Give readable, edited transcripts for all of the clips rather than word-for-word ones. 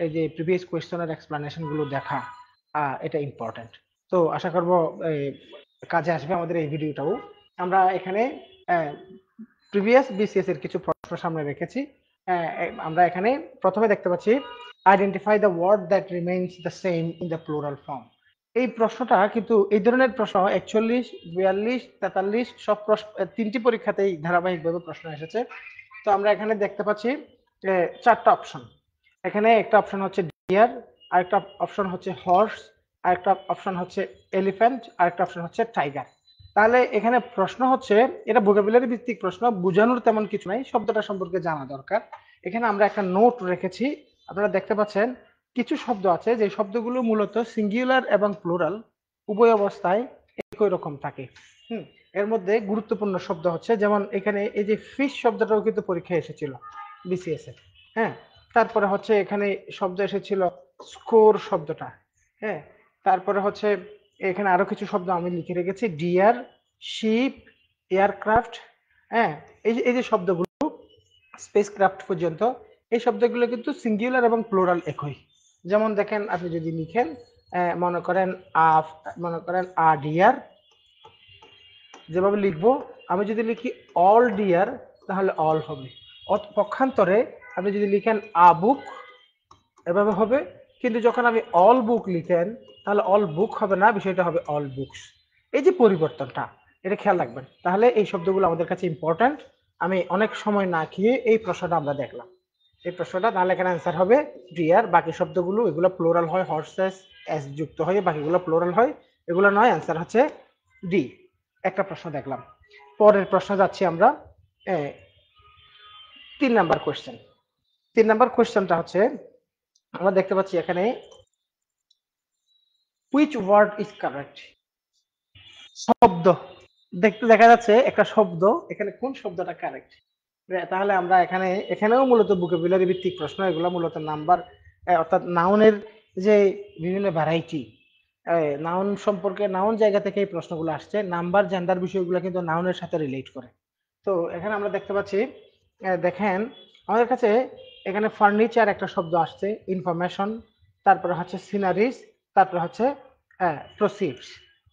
এই যে previous কোয়েশ্চেনের explanation গুলো দেখা এটা ইম্পর্টেন্ট। তো আশা করব কাজে আসবে আমাদের এই ভিডিওটাও। আমরা এখানে প্রিভিয়াস বিসিএস এর কিছু প্রশ্ন সামনে রেখেছি। আমরা এখানে প্রথমে দেখতে পাচ্ছি identify the word that remains the same in the plural form. এই প্রশ্নটা কিন্তু এই ধরনের প্রশ্ন 41, 42, 43 সব প্রশ্ন তিনটি পরীক্ষাতেই ধারাবাহিকভাবে প্রশ্ন এসেছে। তো আমরা এখানে দেখতে পাচ্ছি চারটা অপশন। এখানে একটা অপশন হচ্ছে ডিয়ার, আরেকটা অপশন হচ্ছে হর্স, আরেকটা অপশন হচ্ছে এলিফ্যান্ট, আরেকটা অপশন হচ্ছে টাইগার। তাহলে এখানে প্রশ্ন হচ্ছে, এটা ভোকাবুলারি ভিত্তিক প্রশ্ন, বোঝানোর তেমন কিছু নাই, শব্দটা সম্পর্কে জানা দরকার। এখানে আমরা একটা নোট রেখেছি, আপনারা দেখতে পাচ্ছেন কিছু শব্দ আছে যে শব্দগুলো মূলত সিঙ্গুলার এবং প্লুরাল উভয় অবস্থায় একই রকম থাকে। হুম, এর মধ্যে গুরুত্বপূর্ণ শব্দ হচ্ছে, যেমন এখানে এই যে ফিশ শব্দটাও কিন্তু পরীক্ষায় এসেছিল বিসিএস এ। হ্যাঁ, তারপরে হচ্ছে এখানে শব্দ এসেছিল স্কোর শব্দটা। হ্যাঁ, তারপরে হচ্ছে এখানে আরো কিছু শব্দ আমি লিখে রেখেছি, ডিয়ার, শিপ, এয়ারক্রাফট। হ্যাঁ, এই যে শব্দগুলো স্পেসক্রাফট পর্যন্ত, এই শব্দগুলো কিন্তু সিঙ্গুলার এবং প্লুরাল একই। যেমন দেখেন, আপনি যদি লিখেন মনে করেন মনে করেন আ ডিয়ার, যেভাবে লিখবো, আমি যদি লিখি অল ডিয়ার তাহলে অল হবে। পক্ষান্তরে আপনি যদি লিখেন আ বুক, এভাবে হবে। কিন্তু যখন আমি অল বুক লিখেন তাহলে অল বুক হবে না, বিষয়টা হবে অল বুকস। এই যে পরিবর্তনটা, এটা খেয়াল রাখবেন, তাহলে এই শব্দগুলো আমাদের কাছে ইম্পর্ট্যান্ট। আমি অনেক সময় না খেয়ে এই প্রশ্নটা আমরা দেখলাম, এই প্রশ্নটা, তাহলে এখানে অ্যান্সার হবে ডিয়ার। বাকি শব্দগুলো এগুলো প্লোরাল হয়, হর্সেস এস যুক্ত হয়ে বাকিগুলো প্লোরাল হয়, এগুলো নয়, অ্যান্সার হচ্ছে ডি। একটা প্রশ্ন দেখলাম। পরের প্রশ্ন যাচ্ছি আমরা। 3 নাম্বার কোয়েশ্চেন। 3 নাম্বার কোয়েশ্চেনটা হচ্ছে, আমরা দেখতে পাচ্ছি এখানে হুইচ ওয়ার্ড ইজ কারেক্ট। শব্দ দেখতে দেখা যাচ্ছে একটা শব্দ, এখানে কোন শব্দটা কারেক্ট। তাহলে আমরা এখানেও মূলত ভোকাবুলারি ভিত্তিক প্রশ্ন, এগুলো মূলত নাম্বার, অর্থাৎ নাউনের যে বিভিন্ন ভ্যারাইটি, নাউন সম্পর্কে, নাউন জায়গা থেকে এই প্রশ্নগুলো আসছে। নাম্বার, জেন্ডার বিষয়গুলো কিন্তু নাউনের সাথে রিলেট করে। তো এখানে আমরা দেখতে পাচ্ছি, দেখেন আমাদের কাছে এখানে ফার্নিচার একটা শব্দ আসছে, ইনফরমেশন, তারপরে হচ্ছে সিনারিজ, তারপরে হচ্ছে প্রসিডস।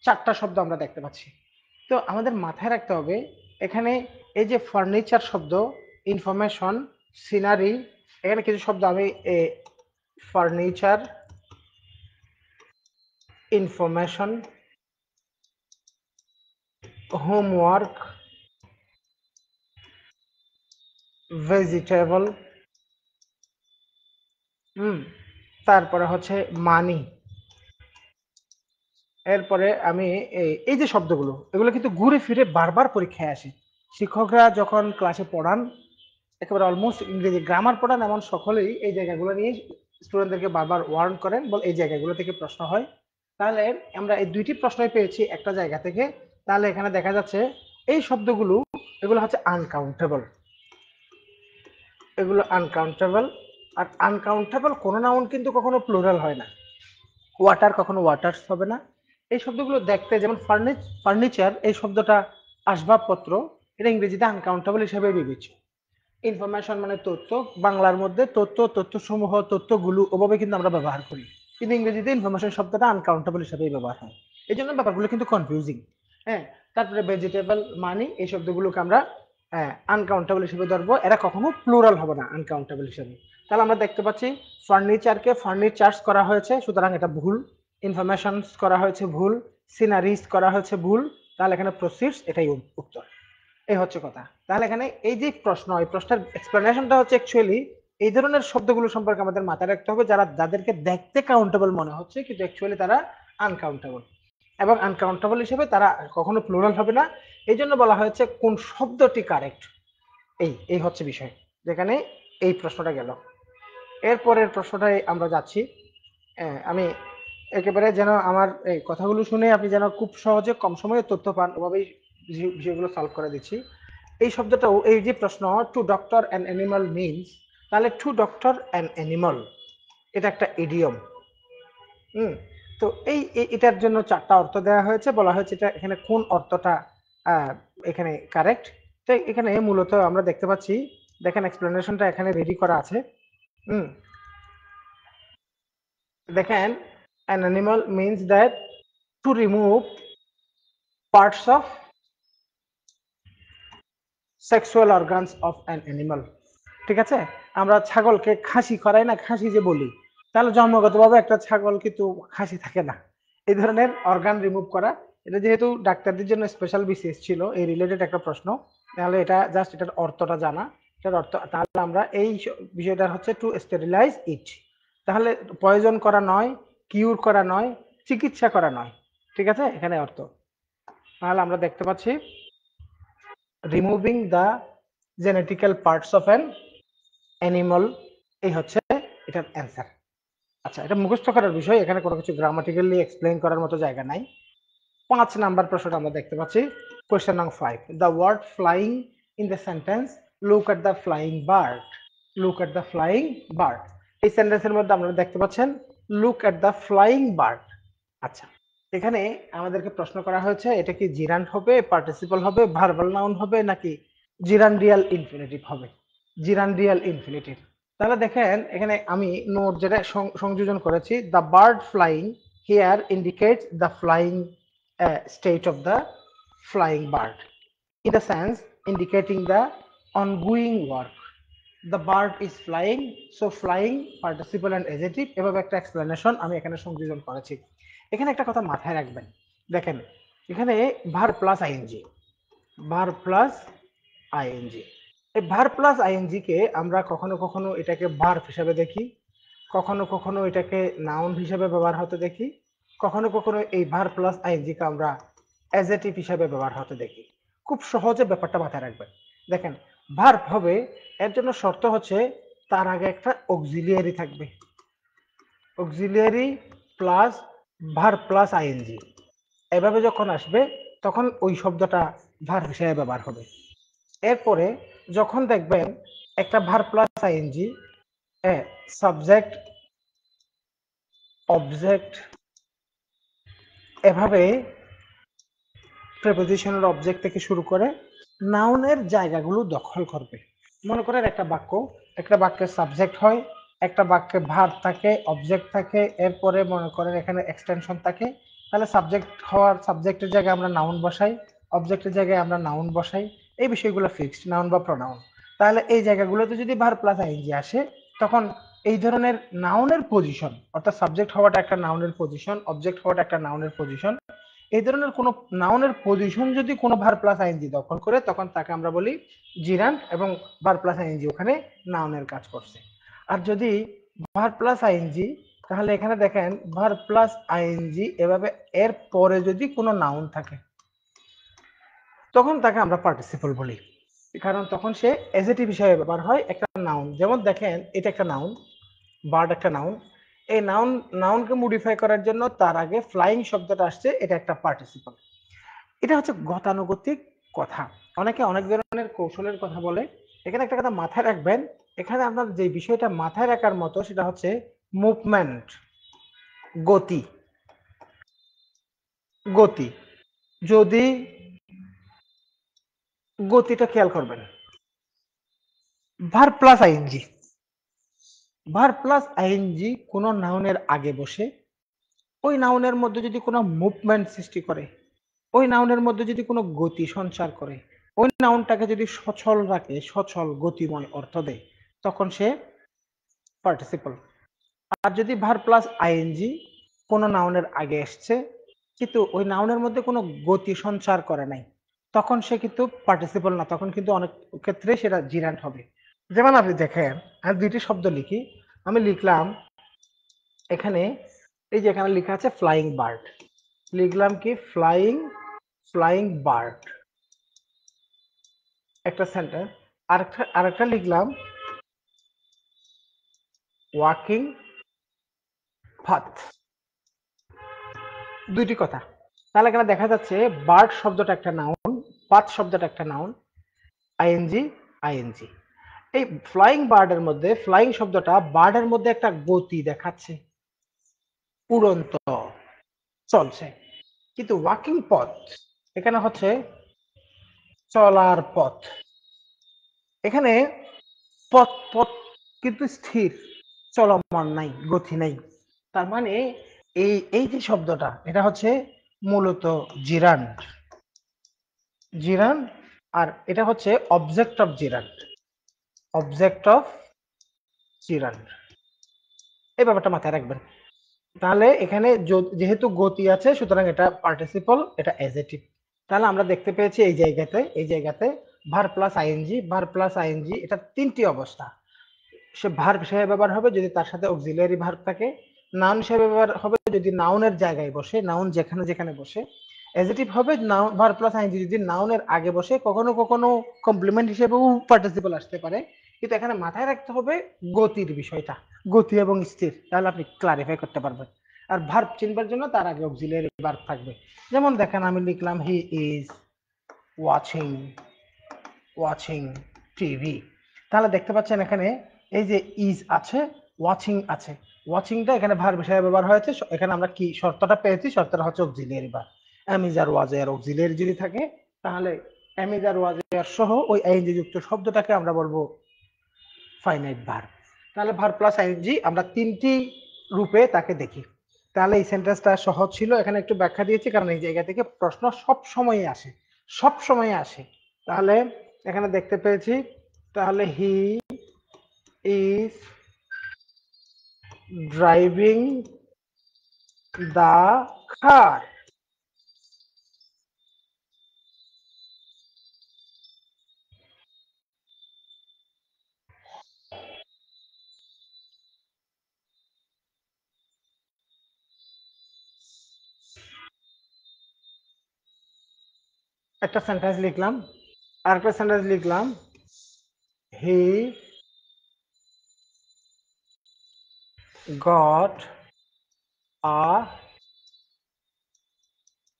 চারটা শব্দ আমরা দেখতে পাচ্ছি। তো আমাদের মাথায় রাখতে হবে, এখানে এই যে ফার্নিচার শব্দ, ইনফরমেশন, সিনারি, এখানে কিছু শব্দ আমি ফার্নিচার, ইনফরমেশন, হোমওয়ার্ক, ভেজিটেবল, তারপরে হচ্ছে মানি। এরপরে আমি এই যে শব্দগুলো, এগুলো কিন্তু ঘুরে ফিরে বারবার পরীক্ষায় আসে। শিক্ষকরা যখন ক্লাসে পড়ান, একেবারে অলমোস্ট ইংরেজি গ্রামার পড়ান, এমন সকলেই এই জায়গাগুলো নিয়ে স্টুডেন্টদেরকে বারবার ওয়ার্ন করেন, বল এই জায়গাগুলো থেকে প্রশ্ন হয়। তাহলে আমরা এই দুইটি প্রশ্নই পেয়েছি একটা জায়গা থেকে। তাহলে এখানে দেখা যাচ্ছে এই শব্দগুলো, এগুলো হচ্ছে আনকাউন্টেবল, এগুলো আনকাউন্টেবল। আর আনকাউন্টেবল কোনো নাউন কিন্তু কখনো প্লুরাল হয় না। ওয়াটার কখনো ওয়াটার্স হবে না। এই শব্দগুলো দেখতে যেমন ফার্নিচার, এই শব্দটা আসবাবপত্র, এটা ইংরেজিতে আনকাউন্টেবল হিসেবে বিবেচ্য। ইনফরমেশন মানে তথ্য, বাংলার মধ্যে তথ্য, তথ্যসমূহ, তথ্যগুলো ওভাবে কিন্তু আমরা ব্যবহার করি, কিন্তু ইংরেজিতে ইনফরমেশন শব্দটা আনকাউন্টেবল হিসেবেই ব্যবহার হয়। এই জন্য ব্যাপারগুলো কিন্তু কনফিউজিং। হ্যাঁ, তারপরে ভেজিটেবল, মানি, এই শব্দগুলোকে আমরা আনকাউন্টেবল হিসেবে ধরবো, এরা কখনো প্লুরাল হবে না আনকাউন্টেবল হিসেবে। তাহলে আমরা দেখতে পাচ্ছি ফার্নিচারকে ফার্নিচার্স করা হয়েছে, সুতরাং এটা ভুল। ইনফরমেশন করা হয়েছে ভুল, সিনারিজ করা হয়েছে ভুল, তাহলে এখানে প্রসিডস, এটাই উত্তর। এই হচ্ছে কথা। তাহলে এখানে এই যে প্রশ্ন, এই প্রশ্নের এক্সপ্লেনেশনটা হচ্ছে অ্যাকচুয়ালি এই ধরনের শব্দগুলো সম্পর্কে আমাদের মাথায় রাখতে হবে, যাদেরকে দেখতে কাউন্টেবল মনে হচ্ছে কিন্তু অ্যাকচুয়ালি তারা আনকাউন্টেবল, এবং আনকাউন্টেবল হিসেবে তারা কখনো প্লুরাল হবে না। এই জন্য বলা হয়েছে কোন শব্দটি কারেক্ট। এই এই হচ্ছে বিষয়, যেখানে এই প্রশ্নটা গেল। এরপরের প্রশ্নটাই আমরা যাচ্ছি। আমি একেবারে যেন আমার এই কথাগুলো শুনে আপনি যেন খুব সহজে কম সময়ে তথ্য পান, ওভাবেই বিষয়গুলো সলভ করে দিচ্ছি। এই শব্দটাও, এই যে প্রশ্ন to doctor and animal means, তাহলে টু ডক্টর অ্যান্ড অ্যানিমাল এটা একটা ইডিয়ম। হুম, তো এটার জন্য চারটা অর্থ দেওয়া হয়েছে, বলা হয়েছে এটা এখানে কোন অর্থটা এখানে কারেক্ট। তো এখানে মূলত আমরা দেখতে পাচ্ছি, দেখেন এক্সপ্লেনেশনটা এখানে রেডি করা আছে। হুম, দেখেন an animal means that to remove parts of sexual organs of an animal। ঠিক আছে, আমরা ছাগলকে খাসি করাই না, খাসি যে বলি, তাহলে জন্মগতভাবে একটা ছাগল কিন্তু খাসি থাকে না। এই ধরনের অর্গান রিমুভ করা, এটা যেহেতু ডাক্তারদের জন্য স্পেশাল বিসিএস ছিল এই রিলেটেড একটা প্রশ্ন, তাহলে এটা জাস্ট এটার অর্থটা জানা। এটার অর্থ তাহলে আমরা এই বিষয়টা হচ্ছে টু স্টেরিলাইজ ইট, তাহলে পয়জন করা নয়, কিউর করা নয়, চিকিৎসা করা নয়। ঠিক আছে, এখানে অর্থ। তাহলে আমরা দেখতে পাচ্ছি removing the genetical parts of an animal, এই হচ্ছে এটার অ্যান্সার। আচ্ছা, এটা মুখস্থ করার বিষয়, এখানে কোনো কিছু গ্রামাটিক্যালি এক্সপ্লেইন করার মতো জায়গা নাই। 5 নাম্বার প্রশ্নটা আমরা দেখতে পাচ্ছি, কোয়েশ্চেন নং 5, the word flying in the sentence look at the flying bird, look at the flying bird, এই সেন্টেন্সের মধ্যে আপনারা দেখতে পাচ্ছেন look at the flying bird. আচ্ছা, এখানে আমাদেরকে প্রশ্ন করা হয়েছে এটা কি জিরান্ড হবে, পার্টিসিপল হবে, ভার্বাল নাউন হবে, নাকি জিরান্ডিয়াল ইনফিনিটিভ হবে? Gerundial infinitive. তাহলে দেখেন এখানে আমি নোট যেটা সংযোজন করেছি, the bird flying here indicates the flying state of the flying bird, in the sense indicating the ongoing work. The bird is flying, so flying participle and adjective, এভাবে একটা explanation আমি এখানে সংযোজন করেছি। এখানে একটা কথা মাথায় রাখবেন, দেখেন এখানে verb plus ING, verb plus ING, এই ভার প্লাস আইএনজি কে আমরা কখনো কখনো এটাকে ভার্ব হিসেবে দেখি, কখনো কখনো এটাকে নাউন হিসেবে ব্যবহার হতে দেখি, কখনো কখনো এই ভার প্লাস আইএনজি কে আমরা অ্যাডজেক্টিভ হিসেবে ব্যবহার হতে দেখি। খুব সহজে ব্যাপারটা মাথায় রাখবেন। দেখেন ভার্ব হবে, এর জন্য শর্ত হচ্ছে তার আগে একটা অক্সিলিয়ারি থাকবে, auxiliary plus verb plus ING, এভাবে যখন আসবে তখন ওই শব্দটা ভার্ব হিসেবে ব্যবহার হবে। এরপরে যখন দেখবেন একটা verb plus ING subject object এভাবে প্রিপোজিশনাল অবজেক্ট থেকে শুরু করে নাউনের জায়গাগুলো দখল করবে। মনে করেন একটা বাক্য, একটা বাক্যের সাবজেক্ট হয়, একটা বাক্যে ভার্ব থাকে, অবজেক্ট থাকে, এরপরে মনে করেন এখানে এক্সটেনশন থাকে, তাহলে সাবজেক্ট হওয়ার সাবজেক্টের জায়গায় আমরা নাউন বসাই, অবজেক্টের জায়গায় আমরা নাউন বসাই, এই বিষয়গুলো ফিক্সড, নাউন বা প্রোনাউন। তাহলে এই জায়গাগুলোতে যদি ভার্ব প্লাস আইএনজি আসে, তখন এই ধরনের নাউনের পজিশন, অর্থাৎ সাবজেক্ট হওয়াটা একটা নাউনের পজিশন, অবজেক্ট হওয়াটা একটা নাউনের পজিশন, এই ধরনের কোন নাউনের পজিশন যদি কোনো ভার প্লাস আইএনজি দখল করে, তখন তাকে আমরা বলি জিরান্ড, এবং ভার প্লাস আইএনজি ওখানে নাউনের কাজ করছে। আর যদি ভার প্লাস আইএনজি, তাহলে এখানে দেখেন ভার প্লাস আইএনজি এভাবে এর পরে যদি কোনো নাউন থাকে, তখন তাকে আমরা পার্টিসিপল বলি, কারণ তখন সে অ্যাডজেক্টিভ হিসেবে ব্যবহার হয় একটা নাউন। যেমন দেখেন এটা একটা নাউন, বার্ড একটা নাউন, এই নাউনকে মডিফাই করার জন্য তার আগে ফ্লাইং শব্দটা আসছে, এটা একটা পার্টিসিপল। এটা হচ্ছে গতানুগতিক কথা, অনেকে অনেক ধরনের কৌশলের কথা বলে। এখানে একটা কথা মাথায় রাখবেন, এখানে আপনার যে বিষয়টা মাথায় রাখার মতো সেটা হচ্ছে মুভমেন্ট, গতি, গতি। যদি গতিটা খেয়াল করবেন, verb plus ING, verb plus ING কোন নাউনের আগে বসে ওই নাউনের মধ্যে যদি কোনো মুভমেন্ট সৃষ্টি করে, ওই নাউনের মধ্যে যদি কোনো গতি সঞ্চার করে, ওই নাউনটাকে যদি সচল রাখে, সচল গতিময় অর্থ দেয়, তখন সে পার্টিসিপল। আর যদি ভার প্লাস আইএনজি কোনো নাউনের আগে এসছে কিন্তু ওই নাউনের মধ্যে কোনো গতি সঞ্চার করে নাই, তখন সে কিন্তু পার্টিসিপল না, তখন কিন্তু অনেক ক্ষেত্রে সেটা জিরান্ট হবে। যেমন আপনি দেখেন আমি দুইটি শব্দ লিখি, আমি লিখলাম এখানে, এই যে এখানে লেখা আছে ফ্লাইং বার্ড, লিখলাম কি ফ্লাইং, ফ্লাইং বার্ড একটা সেন্টেন্স, আরেকটা লিখলাম ওয়াকিং পাথ, দুইটি কথা। তাহলে এখানে দেখা যাচ্ছে বার্ড শব্দটা একটা নাউন, পাথ শব্দটা একটা নাউন, আইএনজি আইএনজি। এই ফ্লাইং বার্ডের মধ্যে ফ্লাইং শব্দটা বার্ডের মধ্যে একটা গতি দেখাচ্ছে, উড়ন্ত, চলছে। কিন্তু ওয়াকিং পথ এখানে হচ্ছে চলার পথ, এখানে পথ পথ কিন্তু স্থির, চলমান নাই, গতি নাই। তার মানে এই এই যে শব্দটা এটা হচ্ছে মূলত জিরান্ড। জিরান্ড আর এটা হচ্ছে অবজেক্ট অফ জিরান্ড। অবজেক্ট অফ জিরান্ড, এই ব্যাপারটা মাথায় রাখবেন। তাহলে এখানে যেহেতু গতি আছে সুতরাং এটা পার্টিসিপল, এটা অ্যাডজেক্টিভ। তাহলে আমরা দেখতে পেয়েছি এই জায়গাতে verb plus ING, verb plus ING, এটা তিনটি অবস্থা। সে ভার্ব হিসেবে ব্যবহার হবে যদি তার সাথে অক্সিলিয়ারি ভার্ব থাকে, নাউন হিসেবে ব্যবহার হবে যদি নাউনের জায়গায় বসে, নাউন যেখানে যেখানে বসে, অ্যাডজেক্টিভ হবে নাউন ভার্ব প্লাস আইএনজি যদি নাউনের আগে বসে, কখনো কখনো কমপ্লিমেন্ট হিসেবেও পার্টিসিপল আসতে পারে। কিন্তু এখানে মাথায় রাখতে হবে গতির বিষয়টা, গতি এবং স্থির, তাহলে আপনি ক্লারিফাই করতে পারবেন। আর ভার্ব চিনবার জন্য তার আগে অক্সিলিয়ারি ভার্ব থাকবে। যেমন দেখেন আমি লিখলাম he is watching, watching TV. তাহলে দেখতে পাচ্ছেন এখানে এই যে ইজ আছে, ওয়াচিং আছে, ওয়াচিংটা এখানে ভার্ব হিসেবে ব্যবহার হয়েছে। এখানে আমরা কি শর্তটা পেয়েছি? শর্তটা হচ্ছে অক্সিলিয়ারি ভার্ব। এম ইজ আর ওয়াজ এর অক্সিলিয়ারি যদি থাকে তাহলে এম ইজ আর ওয়াজ এর সহ ওই আইএনজি যুক্ত শব্দটাকে আমরা বলবো ফাইনাইট ভার্ব। তাহলে ভার্ব প্লাস আইএনজি আমরা তিনটি রূপে তাকে দেখি। তাহলে এই সেন্টেন্সটা সহজ ছিল, এখানে একটু ব্যাখ্যা দিয়েছি কারণ এই জায়গা থেকে প্রশ্ন সব সময় আসে, সব সময় আসে। তাহলে এখানে দেখতে পেয়েছি, তাহলে হি ইজ ড্রাইভিং দা কার। একটা সেন্টেন্স লিখলাম, আর একটা সেন্টেন্স লিখলাম he got a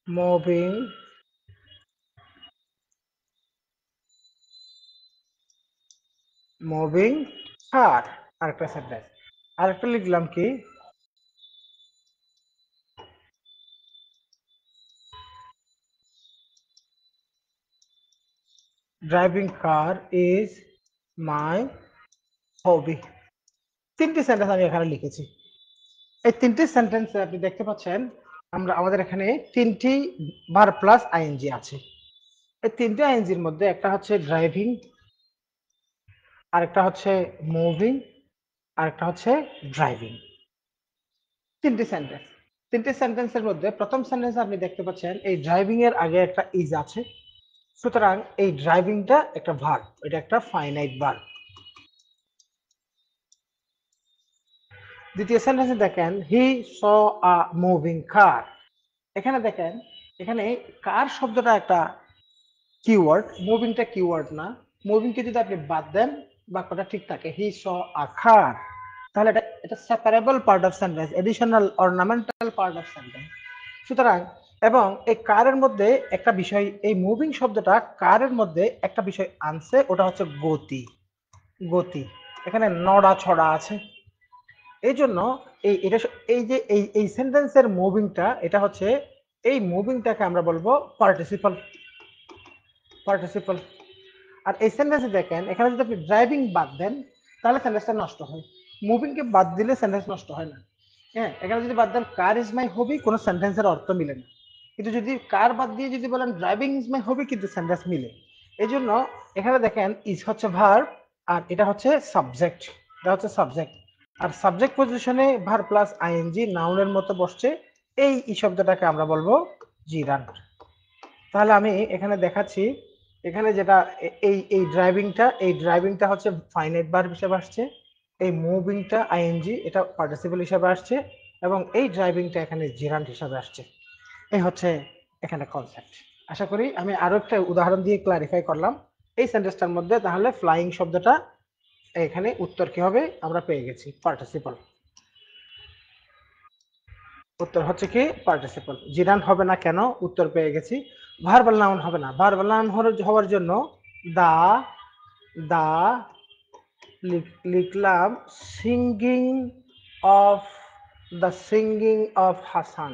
moving moving car. আরেকটা সেন্টেন্স, আরেকটা লিখলাম কি ড্রাইভিং কার ইজ মাই হবি। তিনটি সেন্টেন্স আমি এখানে লিখেছি। এই তিনটি সেন্টেন্সে আপনি দেখতে পাচ্ছেন আমাদের এখানে তিনটি ভার্ব প্লাস আইএনজি আছে। এই তিনটি আইএনজির মধ্যে একটা হচ্ছে ড্রাইভিং, আরেকটা হচ্ছে মুভিং, আরেকটা হচ্ছে ড্রাইভিং। তিনটি সেন্টেন্স, তিনটি সেন্টেন্সের মধ্যে প্রথম সেন্টেন্স আপনি দেখতে পাচ্ছেন এই ড্রাইভিং এর আগে একটা ইজ আছে, সুতরাং এই ড্রাইভিংটা একটা ভার্ব, এটা একটা ফাইনাইট ভার্ব। দ্বিতীয় সেন্টেন্সে দেখেন হি স আ মুভিং কার। এখানে দেখেন এখানে কার শব্দটা একটা কিওয়ার্ড, মুভিংটা কিওয়ার্ড না। মুভিংকে যদি আপনি বাদ দেন বাক্যটা ঠিক থাকে, হি স আ কার, তাহলে এটা এটা separable part of sentence, additional ornamental part of sentence. সুতরাং এবং এই কারের মধ্যে একটা বিষয়, এই মুভিং শব্দটা কারের মধ্যে একটা বিষয় আনছে, ওটা হচ্ছে গতি। গতি এখানে নড়া ছড়া আছে। এই জন্য এটা এই যে এই সেন্টেন্সের মুভিংটা, এটা হচ্ছে এই মুভিংটাকে আমরা বলবো পার্টিসিপল, পার্টিসিপল। আর এই সেন্টেন্সে দেখেন এখানে যদি আপনি ড্রাইভিং বাদ দেন তাহলে সেন্টেন্সটা নষ্ট হয়, মুভিং কে বাদ দিলে সেন্টেন্স নষ্ট হয় না। হ্যাঁ, এখানে যদি বাদ দেন কার ইজ মাই হবি, কোনো সেন্টেন্সের অর্থ মিলে না। কিন্তু যদি কার বাদ দিয়ে যদি বলেন ড্রাইভিং ইজ মাই হবি, কিন্তু সেন্টেন্স মিলে। এই জন্য এখানে দেখেন ইজ হচ্ছে ভার্ব আর এটা হচ্ছে সাবজেক্ট, এটা হচ্ছে সাবজেক্ট। আর সাবজেক্ট পজিশনে ভার্ব প্লাস আইএনজি নাউনের মতো বসছে, এই ই শব্দটাকে আমরা বলবো জিরান্ড। তাহলে আমি এখানে দেখাচ্ছি, এখানে যেটা এই ড্রাইভিংটা হচ্ছে ফাইনাইট ভার্ব হিসেবে আসছে, এই মুভিংটা আইএনজি এটা পার্টিসিপল হিসেবে আসছে, এবং এই ড্রাইভিংটা এখানে জিরান্ড হিসেবে আসছে। এই হচ্ছে এখানে কনসেপ্ট। আশা করি আমি আরো একটা উদাহরণ দিয়ে ক্লারিফাই করলাম এই সেন্টেন্সটার মধ্যে। তাহলে ফ্লাইং শব্দটা এখানে উত্তর কি হবে আমরা পেয়ে গেছি, পার্টিসিপল। উত্তর হচ্ছে কি পার্টিসিপল। জিরান্ড হবে না কেন? উত্তর পেয়ে গেছি। ভার্বাল নাউন হবে না, ভার্বাল নাউন হওয়ার জন্য দা, দা লিখলাম singing of, the singing of Hasan,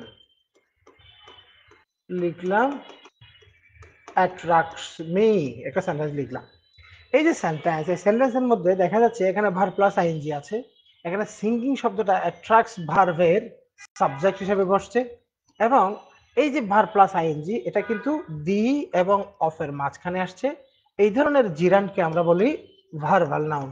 লিখলাম অ্যাট্রাক্টস মি, একটা সেন্টেন্স লিখলাম। এই যে সেন্টেন্স, এই সেন্টেন্সের মধ্যে দেখা যাচ্ছে এখানে ভার্ব প্লাস আইএনজি আছে, এখানে সিঙ্গিং শব্দটা অ্যাট্রাক্টস ভার্বের সাবজেক্ট হিসেবে বসছে, এবং এই যে ভার্ব প্লাস আইএনজি এটা কিন্তু দি এবং অফের মাঝখানে আসছে। এই ধরনের জিরান্ডকে আমরা বলি ভার্বাল নাউন।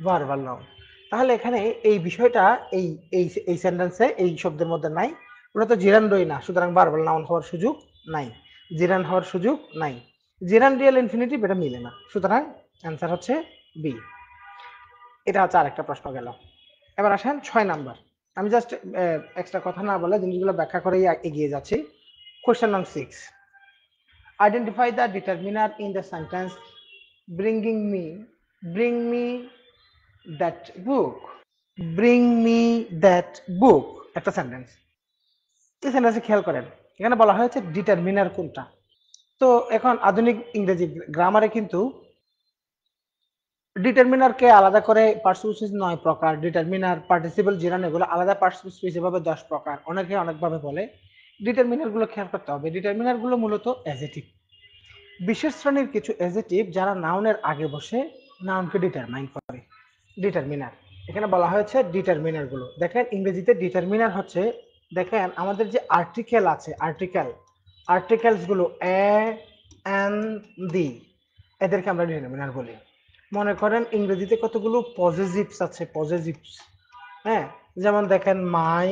Verbal noun. তাহলে এখানে এই বিষয়টা এই এই এই সেন্টেন্সে এই শব্দের মধ্যে নাই, ওটা তো জিরান্ডই না, সুতরাং ভার্বাল নাউন হওয়ার সুযোগ নাই, জিরান্ড হওয়ার সুযোগ নাই। জিরান্ডিয়াল ইনফিনিটিভ এটা মিলে না, সুতরাং অ্যান্সার হচ্ছে বি। এটা হচ্ছে আরেকটা প্রশ্ন গেল। এবার আসেন 6 নাম্বার। আমি জাস্ট এক্সট্রা কথা না বলে জিনিসগুলো ব্যাখ্যা করেই এগিয়ে যাচ্ছি। কোশ্চেন নং 6, identify the determiner in the sentence bring me that book. Bring me that বুক একটা সেন্টেন্স। এই সেন্টেন্সে খেয়াল করেন, এখানে বলা হয়েছে ডিটারমিনার কোনটা। তো এখন আধুনিক ইংরেজি গ্রামারে কিন্তু ডিটারমিনারকে আলাদা করে পার্টস স্পিসিস 9 প্রকার, ডিটারমিনার, পার্টিসিপল, জিরান এগুলো আলাদা পার্টস স্পিসিস ভাবে 10 প্রকার, অনেকে অনেকভাবে বলে। ডিটারমিনার গুলো খেয়াল করতে হবে, ডিটারমিনার গুলো মূলত অ্যাডজেক্টিভ, বিশেষ শ্রেণীর কিছু অ্যাডজেক্টিভ যারা নাউনের আগে বসে নাউনকে ডিটারমাইন করে। ডিটারমিনার এখানে বলা হয়েছে ডিটারমিনার গুলো দেখেন, ইংরেজিতে ডিটারমিনার হচ্ছে, দেখেন আমাদের যে আর্টিকেল আছে, আর্টিকেলস গুলো এ, এন, দি, এদেরকে আমরা ডিটারমিনার বলি। মনে করেন ইংরেজিতে কতগুলো পজেসিভস আছে, পজেসিভস, হ্যাঁ, যেমন দেখেন মাই,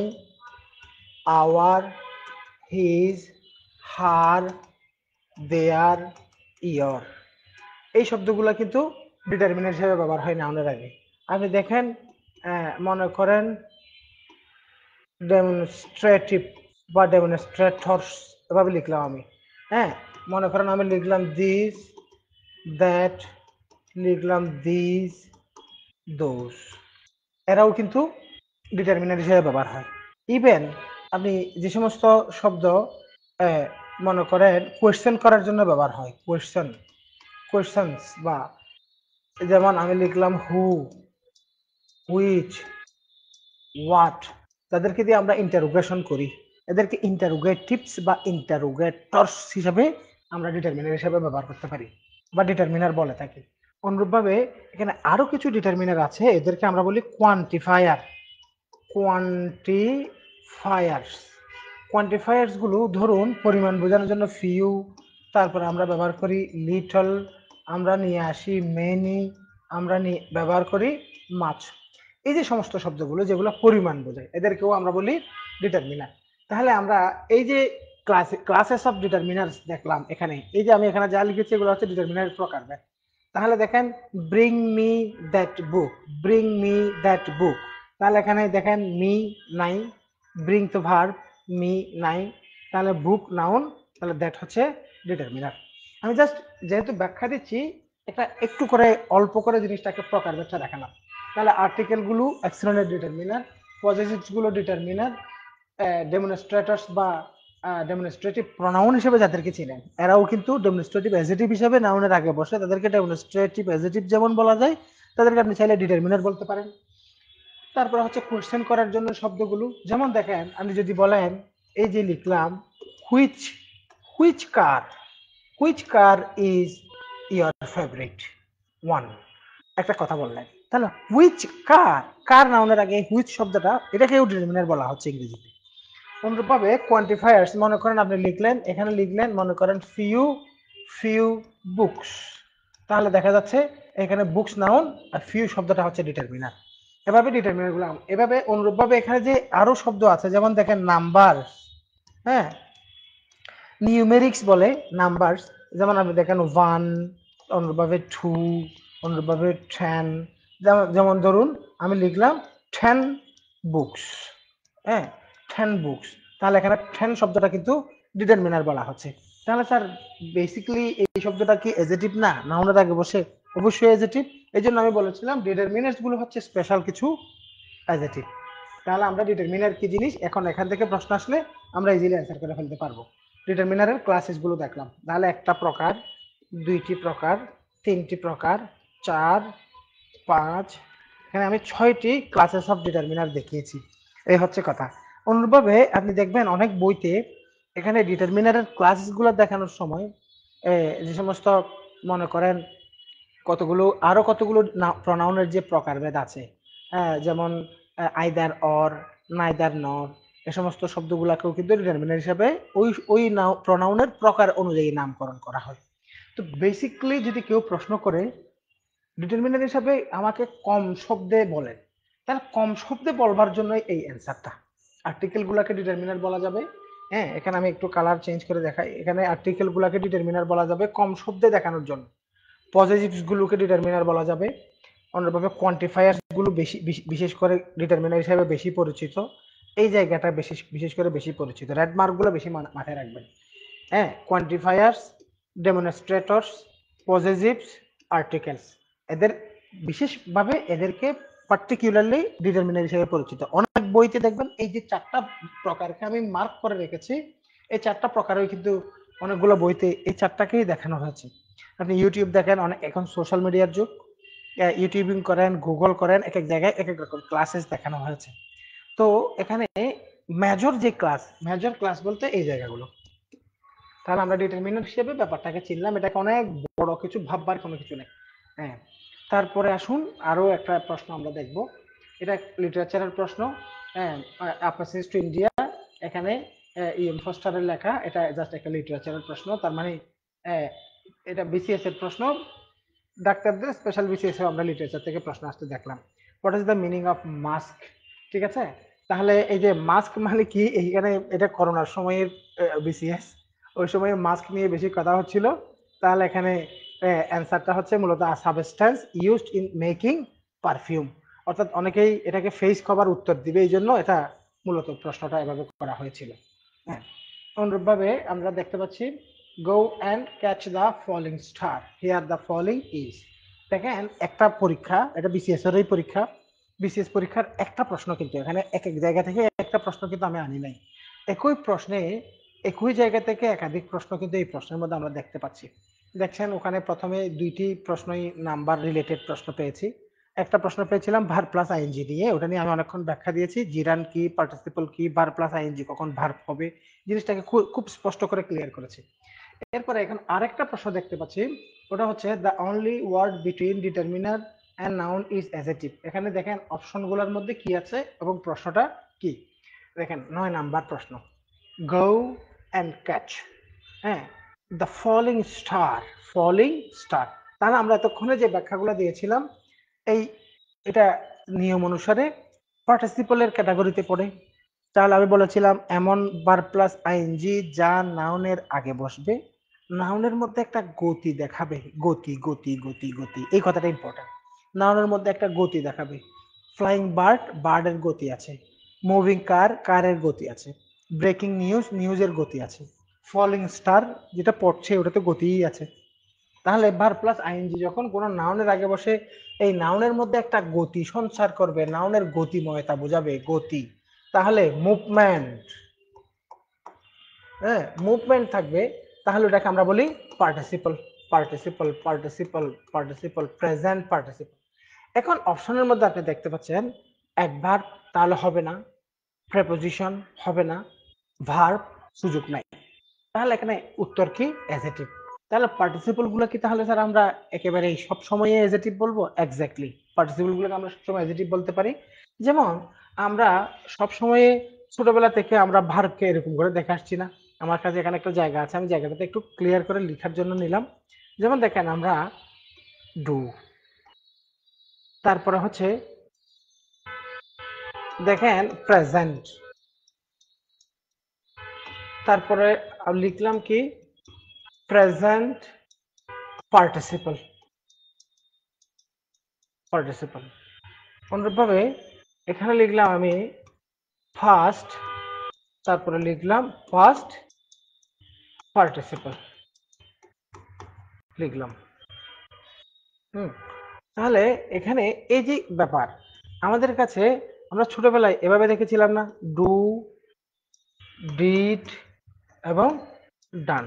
আওয়ার, হিজ, হার, দেয়ার, ইয়র, এই শব্দগুলো কিন্তু ডিটারমিনার হিসেবে ব্যবহার হয় নাউনের আগে। আপনি দেখেন মনে করেন ডেমনস্ট্রেটিভ বা ডেমনস্ট্রেটরস এভাবে লিখলাম আমি, হ্যাঁ, মনে করেন আমি লিখলাম দিস, দ্যাট, লিখলাম দিস, দোজ, এরাও কিন্তু ডিটারমিনার হিসেবে ব্যবহার হয়। ইভেন আপনি যে সমস্ত শব্দ আহ, মনে করেন কোয়েশ্চেন করার জন্য ব্যবহার হয়, কোয়েশ্চেনস, বা যেমন আমি লিখলাম হু, হুইচ, হোয়াট, তাদেরকে দিয়ে আমরা ইন্টারোগেশন করি, এদেরকে ইন্টারোগেটিভস বা ইন্টারোগেটরস হিসাবে আমরা ডিটারমিনার হিসাবে ব্যবহার করতে পারি বা ডিটারমিনার বলে থাকি। অনুরূপভাবে এখানে আরো কিছু ডিটারমিনার আছে, এদেরকে আমরা বলি কোয়ান্টিফায়ার। কোয়ান্টিফায়ার্স, কোয়ান্টিফায়ার্স গুলো ধরুন পরিমাণ বোঝানোর জন্য ফিউ, তারপরে আমরা ব্যবহার করি লিটল, আমরা নিয়ে আসি মেনি, আমরা ব্যবহার করি মাছ। এই যে সমস্ত শব্দগুলো যেগুলো পরিমাণ বোঝায় এদেরকেও আমরা বলি ডিটারমিনার। তাহলে আমরা এই যে ক্লাসেস অফ ডিটারমিনার্স দেখলাম, এখানে এই যে আমি এখানে যা লিখেছি এগুলো হচ্ছে ডিটারমিনার প্রকার। তাহলে দেখেন bring me that book, bring me that বুক, তাহলে এখানে দেখেন মি নাই, ব্রিং তো ভার্ব, মি নাই, তাহলে বুক নাউন, তাহলে দ্যাট হচ্ছে ডিটারমিনার। আমি জাস্ট যেহেতু ব্যাখ্যা দিচ্ছি, এটা একটু করে অল্প করে জিনিসটাকে প্রকার ব্যাখ্যা দেখালাম। তাহলে আর্টিকেল গুলো এক ধরনের ডিটারমিনার, পজেসিভস গুলো ডিটারমিনার, ডেমনস্ট্রেটরস বা ডেমনস্ট্রেটিভ প্রোনাউন হিসেবে যাদেরকে চিনেন এরাও কিন্তু ডেমনস্ট্রেটিভ অ্যাডজেক্টিভ হিসেবে নাউনের আগে বসে, তাদেরকে ডেমনস্ট্রেটিভ অ্যাডজেক্টিভ যেমন বলা যায়, তাদেরকে আপনি চাইলে ডিটারমিনার বলতে পারেন। তারপর হচ্ছে কোশ্চেন করার জন্য শব্দগুলো, যেমন দেখেন আমি যদি বলেন এই যে লিখলাম which, which car, which car is your favourite one, একটা কথা বললেন, তাহলে হুইচ কার, কার নাউনের আগে হুইচ শব্দটা, এটাকেও ডিটারমিনার বলা হচ্ছে ইংরেজিতে। অনুরূপভাবে কোয়ান্টিফায়ার্স, মনে করেন আপনি লিখলেন, এখানে লিখলেন মনে করেন ফিউ, ফিউ বুকস, তাহলে দেখা যাচ্ছে এখানে বুকস নাউন আর ফিউ শব্দটা হচ্ছে ডিটারমিনার। এভাবে ডিটারমিনার গুলো, এভাবে অনুরূপভাবে এখানে যে আরো শব্দ আছে, যেমন দেখেন নাম্বার, হ্যাঁ, নিউমেরিক্স বলে নাম্বারস, যেমন আপনি দেখেন ওয়ান, অনুরূপভাবে টু, অনুরূপভাবে 10, যেমন ধরুন আমি লিখলাম 10 বুকস, হ্যাঁ, 10 বুকস, তাহলে এখানে 10 শব্দটা কিন্তু ডিটারমিনার বলা হচ্ছে। তাহলে স্যার বেসিক্যালি এই শব্দটা কি অ্যাডজেক্টিভ না নাউনের আগে বসে? অবশ্যই অ্যাডজেক্টিভ। এই জন্য আমি বলেছিলাম ডিটারমিনার্স গুলো হচ্ছে স্পেশাল কিছু অ্যাডজেক্টিভ। তাহলে আমরা ডিটারমিনার কি জিনিস এখন এখান থেকে প্রশ্ন আসলে আমরা ইজিলি অ্যান্সার করে ফেলতে পারবো। ডিটারমিনারের ক্লাসেস গুলো দেখলাম, তাহলে একটা প্রকার, দুইটি প্রকার, তিনটি প্রকার, 4, 5, এখানে আমি 6টি ক্লাসেস অফ ডিটারমিনার দেখিয়েছি। এই হচ্ছে কথা। অনুরূপভাবে আপনি দেখবেন অনেক বইতে এখানে ডিটারমিনারের ক্লাসগুলো দেখানোর সময় যে সমস্ত মনে করেন কতগুলো আরো কতগুলো প্রনাউনের যে প্রকারভেদ আছে, যেমন আইদার অর, নাইদার নর, এ সমস্ত শব্দগুলাকেও কিন্তু ডিটারমিনার হিসাবে ওই ওই প্রনাউনের প্রকার অনুযায়ী নামকরণ করা হয়। তো বেসিক্যালি যদি কেউ প্রশ্ন করে ডিটারমিনার হিসাবে আমাকে কম শব্দে বলেন, তাহলে কম শব্দে বলবার জন্য এই অ্যান্সারটা। আর্টিকেল গুলাকে ডিটারমিনার বলা যাবে। হ্যাঁ, এখানে আমি একটু কালার চেঞ্জ করে দেখাই। এখানে আর্টিকেল গুলাকে ডিটারমিনার বলা যাবে কম শব্দে দেখানোর জন্য। পজিটিভস গুলোকে ডিটারমিনার বলা যাবে। অন্যভাবে কোয়ান্টিফায়ার্স গুলো বেশি বিশেষ করে ডিটারমিনার হিসেবে বেশি পরিচিত। এই জায়গাটা বিশেষ করে বেশি পরিচিত। রেড মার্ক গুলো বেশি মাথায় রাখবেন। হ্যাঁ, কোয়ান্টিফায়ার্স, ডেমনস্ট্রেটরস, পজেসিভস, আর্টিকেলস, এদের বিশেষভাবে এদেরকে পার্টিকুলারলি ডিটারমিনার হিসেবে পরিচিত। অনেক বইতে দেখবেন এই যে চারটা প্রকারকে আমি মার্ক করে রেখেছি, এই চারটা প্রকারই কিন্তু অনেকগুলো বইতে এই চারটাকেই দেখানো হয়েছে। আপনি ইউটিউব দেখেন, অনেক এখন সোশ্যাল মিডিয়ার যুগ, ইউটিউবিং করেন, গুগল করেন, এক এক জায়গায় এক এক রকম ক্লাসেস দেখানো হয়েছে। তো এখানে মেজর ক্লাস বলতে এই জায়গাগুলো। তাহলে আমরা ডিটারমিনেন্ট হিসেবে ব্যাপারটাকে চিনলাম, এটাকে অনেক বড় কিছু ভাববার কোনো কিছু নেই। হ্যাঁ, তারপরে আসুন আরো একটা প্রশ্ন আমরা দেখব। এটা লিটারেচারের প্রশ্ন। হ্যাঁ, অ্যাপাসিস টু ইন্ডিয়া, এখানে ইএম ফস্টারের লেখা, এটা জাস্ট একটা লিটারেচারের প্রশ্ন। তার মানে এটা বিসিএস এর প্রশ্ন, ডাক্তারদের স্পেশাল বিসিএস আমরা লিটারেচার থেকে প্রশ্ন আসতে দেখলাম। What is the meaning of mask? ঠিক আছে, তাহলে এই যে মাস্ক মানে কি, এইখানে এটা করোনার সময়ের বিসিএস, ওই সময় মাস্ক নিয়ে বেশি কথা হচ্ছিল। তাহলে এখানে অ্যান্সারটা হচ্ছে মূলত substance used in making perfume, অর্থাৎ অনেকেই এটাকে ফেস কভার উত্তর দিবে, এই জন্য এটা মূলত প্রশ্নটা এভাবে করা হয়েছিল। হ্যাঁ, অনুরূপভাবে আমরা দেখতে পাচ্ছি go and catch the falling star, here the falling is. দেখেন একটা পরীক্ষা, এটা বিসিএস এরই পরীক্ষা, বিসিএস পরীক্ষার একটা প্রশ্ন, কিন্তু এখানে এক এক জায়গা থেকে একটা প্রশ্ন কিন্তু আমি আনি নাই। একই প্রশ্নে একই জায়গা থেকে একাধিক প্রশ্ন কিন্তু এই প্রশ্নের মধ্যে আমরা দেখতে পাচ্ছি। দেখছেন ওখানে প্রথমে দুইটি প্রশ্নই নাম্বার রিলেটেড প্রশ্ন পেয়েছি। একটা প্রশ্ন পেয়েছিলাম ভার প্লাস আইএনজি নিয়ে, ওটা নিয়ে আমি অনেকক্ষণ ব্যাখ্যা দিয়েছি, জিরান কি, পার্টিসিপল কি, ভার প্লাস আইএনজি কখন ভার্ব হবে, জিনিসটাকে খুব স্পষ্ট করে ক্লিয়ার করেছি। এরপরে এখন আরেকটা প্রশ্ন দেখতে পাচ্ছি, ওটা হচ্ছে the only word between determiner and noun is adjective. এখানে দেখেন অপশনগুলোর মধ্যে কি আছে এবং প্রশ্নটা কি। দেখেন 9 নাম্বার প্রশ্ন, গো অ্যান্ড ক্যাচ। হ্যাঁ, the falling star, falling star. তাহলে আমরা এতক্ষণে যে ব্যাখ্যাগুলো দিয়েছিলাম, এই এটা নিয়ম অনুসারে পার্টিসিপলের ক্যাটাগরিতে পড়ে। তাহলে আমি বলেছিলাম এমন ভার্ব প্লাস আইএনজি যা নাউনের আগে বসবে, নাউনের মধ্যে একটা গতি দেখাবে, গতি গতি গতি গতি, এই কথাটা ইম্পর্টেন্ট। নাউনের মধ্যে একটা গতি দেখাবে। ফ্লাইং বার্ড, বার্ডের গতি আছে। মুভিং কার, কারের গতি আছে। ব্রেকিং নিউজ, নিউজের গতি আছে। ফলিং স্টার, যেটা পড়ছে ওটাতে গতিই আছে। তাহলে ভার্ব প্লাস আইএনজি যখন কোনো নাউনের আগে বসে, এই নাউনের মধ্যে একটা গতি সঞ্চার করবে, নাউনের গতিময়তা বোঝাবে, গতি। তাহলে মুভমেন্ট, হ্যাঁ মুভমেন্ট থাকবে, তাহলে ওটাকে আমরা বলি participle, participle participle participle, present participle. এখন অপশনের মধ্যে আপনি দেখতে পাচ্ছেন অ্যাডভার্ব, তাহলে হবে না, প্রেপোজিশন হবে না, ভার্ব সুযোগ নাই, তাহলে এখানে উত্তর কি, অ্যাডজেক্টিভ। তাহলে পার্টিসিপল গুলো কি তাহলে স্যার আমরা একেবারে সব সময় অ্যাডজেক্টিভ বলবো? এক্স্যাক্টলি, পার্টিসিপল গুলোকে আমরা সবসময় অ্যাডজেক্টিভ বলতে পারি। যেমন আমরা সব সময় ছোটবেলা থেকে আমরা ভার্বকে এরকম করে দেখে আসছি না। আমার কাছে এখানে একটা জায়গা আছে, আমি জায়গাটাতে একটু ক্লিয়ার করে লেখার জন্য নিলাম। যেমন দেখেন আমরা ডু, তারপরে হচ্ছে দেখেন প্রেজেন্ট, তারপরে লিখলাম কি প্রেজেন্ট পার্টিসিপল, পার্টিসিপল। অনুরূপভাবে এখানে লিখলাম আমি ফার্স্ট, তারপরে লিখলাম ফার্স্ট পার্টিসিপল, লিখলাম। তাহলে এখানে এই যে ব্যাপার, আমাদের কাছে আমরা ছোটবেলায় এভাবে দেখেছিলাম না, ডু, ডিড এবং ডান।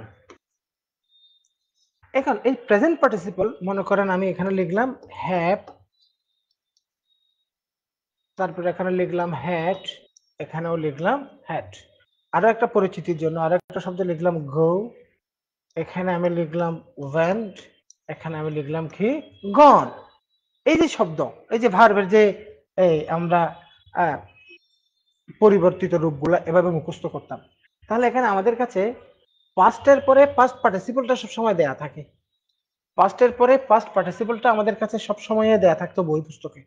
এখন এই প্রেজেন্ট পার্টিসিপল মনে করেন আমি এখানে লিখলাম হ্যাভ, তারপরে এখানে লিখলাম হ্যাড, এখানেও লিখলাম হ্যাড। আরো একটা পরিচিতির জন্য আরো একটা শব্দ লিখলাম গো, এখানে আমি লিখলাম ওয়েন্ট, এখানে আমি লিখলাম কি গন। এই যে শব্দ, এই যে ভার্বের যে আমরা পরিবর্তিত রূপগুলা এভাবে মুখস্থ করতাম। তাহলে এখানে আমাদের কাছে পাস্টের পরে পাস্ট পার্টিসিপলটা সবসময় দেয়া থাকে। পাস্টের পরে পাস্ট পার্টিসিপলটা আমাদের কাছে সবসময় দেয়া থাকতো বই পুস্তকে।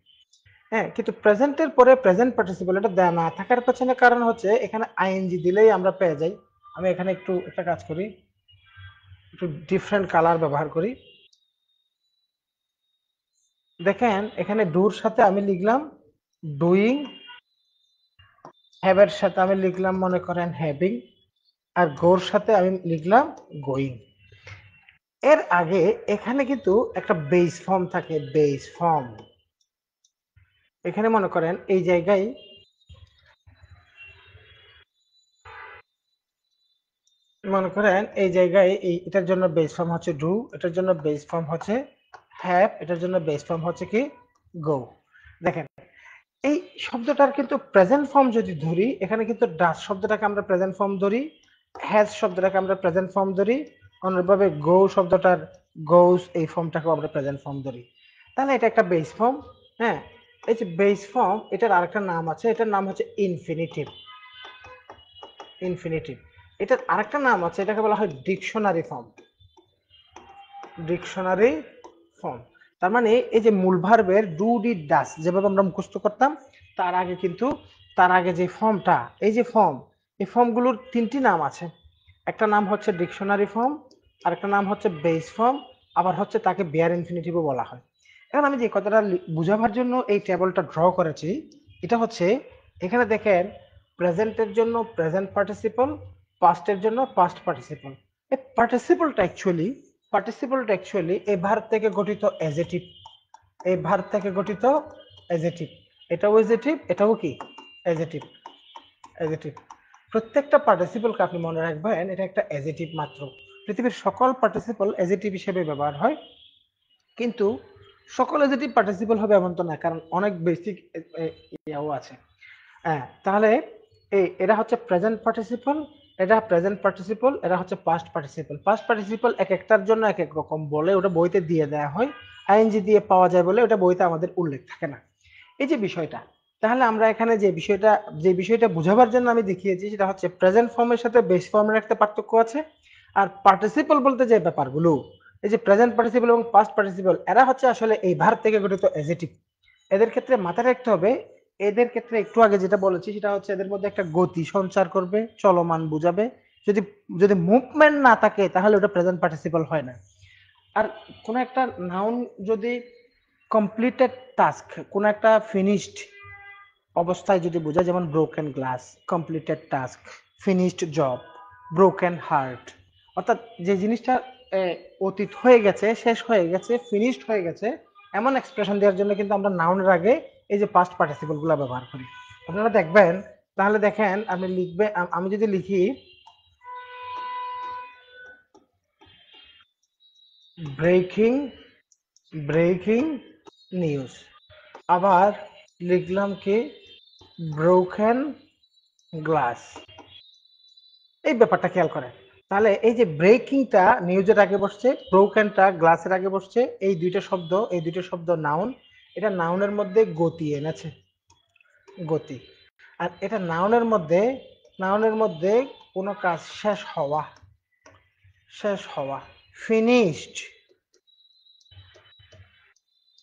হ্যাঁ, কিন্তু প্রেজেন্টের পরে প্রেজেন্ট পার্টিসিপল এটা দেয়া না থাকার পেছনে কারণ হচ্ছে এখানে আইএনজি দিলেই আমরা পেয়ে যাই। আমি এখানে একটু একটা কাজ করি, একটু ডিফারেন্ট কালার ব্যবহার করি। দেখেন এখানে ডুর সাথে আমি লিখলাম ডুইং, হ্যাভের সাথে আমি লিখলাম মনে করেন হ্যাভিং, আর গোর সাথে আমি লিখলাম গোয়িং। এর আগে এখানে কিন্তু একটা বেস ফর্ম থাকে, বেস ফর্ম। এখানে মনে করেন এই জায়গায় এটার জন্য বেস ফর্ম হচ্ছে ডু, এটার জন্য বেস ফর্ম হচ্ছে হ্যাভ, এটার জন্য বেস ফর্ম হচ্ছে কি গো। দেখেন এই শব্দটার কিন্তু প্রেজেন্ট ফর্ম যদি ধরি, এখানে কিন্তু ডাস শব্দটাকে আমরা প্রেজেন্ট ফর্ম ধরি, হ্যাজ শব্দটাকে আমরা প্রেজেন্ট ফর্ম ধরি, অনুরূপভাবে গো শব্দটার গোস এই ফর্মটাকেও আমরা প্রেজেন্ট ফর্ম ধরি। তাহলে এটা একটা বেস ফর্ম। হ্যাঁ, এই যে বেস ফর্ম এটার আরেকটা নাম আছে, এটার নাম হচ্ছে ইনফিনিটিভ। ইনফিনিটিভ এটার আরেকটা নাম আছে, এটাকে বলা হয় ডিকশনারি ফর্ম। ডিকশনারি ফর্ম তার মানে এই যে মূল ভার্বের ডু ডিড ডাস যেভাবে আমরা মুখস্থ করতাম, তার আগে কিন্তু তার আগে যে ফর্মটা, এই যে ফর্ম, এই ফর্মগুলোর তিনটি নাম আছে। একটা নাম হচ্ছে ডিকশনারি ফর্ম, আরেকটা নাম হচ্ছে বেস ফর্ম, আবার হচ্ছে তাকে বেয়ার ইনফিনিটিভও বলা হয়। এখন আমি যে কথাটা বুঝাবার জন্য এই টেবলটা ড্র করেছি, এটা হচ্ছে এখানে দেখেন প্রেজেন্টের জন্য প্রেজেন্ট পার্টিসিপল, পাস্টের জন্য পাস্ট পার্টিসিপল। এই পার্টিসিপলটা অ্যাকচুয়ালি এই ভার্ব থেকে গঠিত অ্যাজেটিভ। এই ভার্ব থেকে গঠিত অ্যাজেটিভ। এটাও অ্যাজেটিভ, এটাও কি অ্যাজেটিভ। অ্যাজেটিভ প্রত্যেকটা পার্টিসিপলকে আপনি মনে রাখবেন এটা একটা অ্যাজেটিভ মাত্র। পৃথিবীর সকল পার্টিসিপল অ্যাজেটিভ হিসেবে ব্যবহার হয়, কিন্তু সকল অ্যাজেটিভ পার্টিসিপল হবে এমন তো না, কারণ অনেক বেসিক ইয়াও আছে। হ্যাঁ, তাহলে এরা হচ্ছে প্রেজেন্ট পার্টিসিপল, এটা প্রেজেন্ট পার্টিসিপল, এরা হচ্ছে পাস্ট পার্টিসিপল। পাস্ট পার্টিসিপল এক একটার জন্য এক এক রকম বলে, ওটা বইতে দিয়ে দেয়া হয়। আইএনজি দিয়ে পাওয়া যায় বলে ওটা বইতে আমাদের উল্লেখ থাকে না। এই যে বিষয়টা, তাহলে আমরা এখানে যে বিষয়টা বোঝাবার জন্য আমি দেখিয়েছি সেটা হচ্ছে প্রেজেন্ট ফর্মের সাথে বেস ফর্মের একটা পার্থক্য আছে। আর পার্টিসিপল বলতে যে ব্যাপারগুলো, এই যে প্রেজেন্ট পার্টিসিপল এবং পাস্ট পার্টিসিপল, এরা হচ্ছে আসলে এই ভার্ব থেকে গঠিত অ্যাজেটিভ। এদের ক্ষেত্রে মাথায় রাখতে হবে, এদের ক্ষেত্রে একটু আগে যেটা বলেছি সেটা হচ্ছে এদের মধ্যে একটা গতি সঞ্চার করবে, চলমান বুঝাবে। যদি যদি মুভমেন্ট না থাকে তাহলে ওটা প্রেজেন্ট পার্টিসিপল হয় না। আর কোন একটা নাউন যদি কমপ্লিটেড টাস্ক, কোন একটা ফিনিশড অবস্থায় যদি বোঝায়, যেমন broken glass, completed task, finished job, broken heart, অর্থাৎ যে জিনিসটা অতীত হয়ে গেছে, শেষ হয়ে গেছে, ফিনিশড হয়ে গেছে, এমন এক্সপ্রেশন দেওয়ার জন্য কিন্তু আমরা নাউনের আগে এই যে পাস্ট পার্টিসিপল গুলো ব্যবহার করি। আপনারা দেখবেন, তাহলে দেখেন আপনি লিখবে, আমি যদি লিখি ব্রেকিং, ব্রেকিং নিউজ, আবার লিখলাম কি ব্রোকেন গ্লাস, এই ব্যাপারটা খেয়াল করেন। তাহলে এই যে ব্রেকিংটা নিউজের আগে বসছে, ব্রোকেনটা গ্লাসের আগে বসছে, এই দুইটা শব্দ নাউন। এটা নাউনের মধ্যে গতি এনেছে, গতি। আর এটা নাউনের মধ্যে কোনো কাজ শেষ হওয়া, শেষ হওয়া, finished,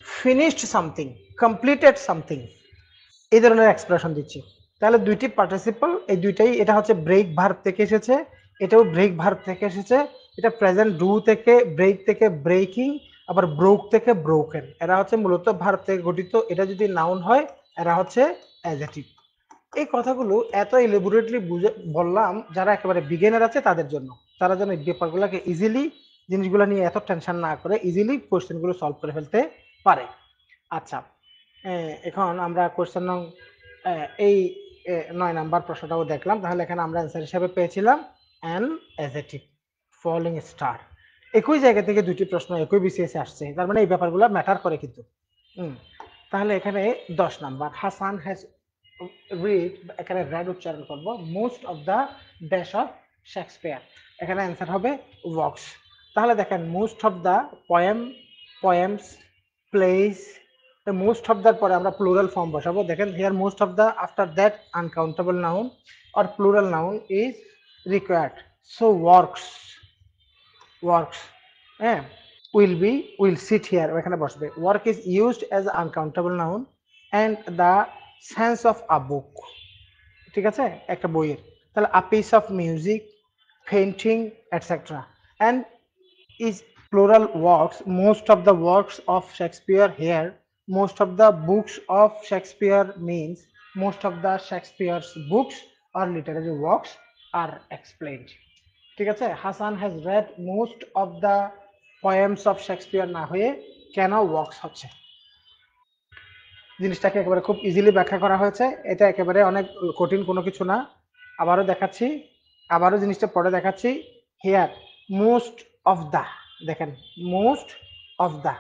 finished something, completed something, এই ধরনের এক্সপ্রেশন দিচ্ছি। তাহলে দুইটি পার্টিসিপল, এই দুইটাই, এটা হচ্ছে ব্রেক ভার্ব থেকে এসেছে, এটাও ব্রেক ভার্ব থেকে এসেছে। এটা প্রেজেন্ট ডু থেকে, ব্রেক থেকে ব্রেকিং, আবার ব্রোক থেকে ব্রোকেন, এরা হচ্ছে মূলত ভার্ব থেকে গঠিত। এটা যদি নাউন হয় এরা হচ্ছে অ্যাডজেক্টিভ। এই কথাগুলো এত এলিবোরেটলি বুঝে বললাম যারা একেবারে বিগিনার আছে তাদের জন্য, তারা যেন এই ব্যাপারগুলোকে ইজিলি, জিনিসগুলো নিয়ে এত টেনশন না করে ইজিলি কোয়েশ্চেনগুলো সলভ করে ফেলতে পারে। আচ্ছা, এখন আমরা কোয়েশ্চেন নং এই 9 নাম্বার প্রশ্নটাও দেখলাম। তাহলে এখানে আমরা অ্যান্সার হিসেবে পেয়েছিলাম অ্যান অ্যাডজেক্টিভ, ফলিং স্টার। একই জায়গা থেকে দুটি প্রশ্ন একই বিসিএস আসছে, তার মানে এই ব্যাপারগুলো ম্যাটার করে কিন্তু। তাহলে এখানে 10 নাম্বার, হাসান হ্যাজ রিড, এখানে রেড উচ্চারণ করব, most of the dash of Shakespeare, এখানে অ্যান্সার হবে ওয়ার্কস। তাহলে দেখেন most of the poems, plays, most of their পরে আমরা প্লুরাল ফর্ম বসাবো। দেখেন here most of the after that uncountable noun or plural noun is required. So works হ্যাঁ will sit here, এখানে বসবে। Work is used as uncountable noun and the sense of a বুক, ঠিক আছে, একটা বইয়ের। তাহলে a piece of music, painting etcetera. And is plural works, most of the works of Shakespeare here, most of the books of Shakespeare means most of the Shakespeare's books or literary works are explained, ঠিক আছে। Hasan has read most of the poems of Shakespeare না হয়ে কেন works হচ্ছে, জিনিসটাকে একেবারে খুব easily ব্যাখ্যা করা হয়েছে। এটা একেবারে অনেক কঠিন কোনো কিছু না। আবারও দেখাচ্ছি, আবারও জিনিসটা পরে দেখাচ্ছি। হিয়ার মোস্ট অফ দা, দেখেন মোস্ট অফ দা,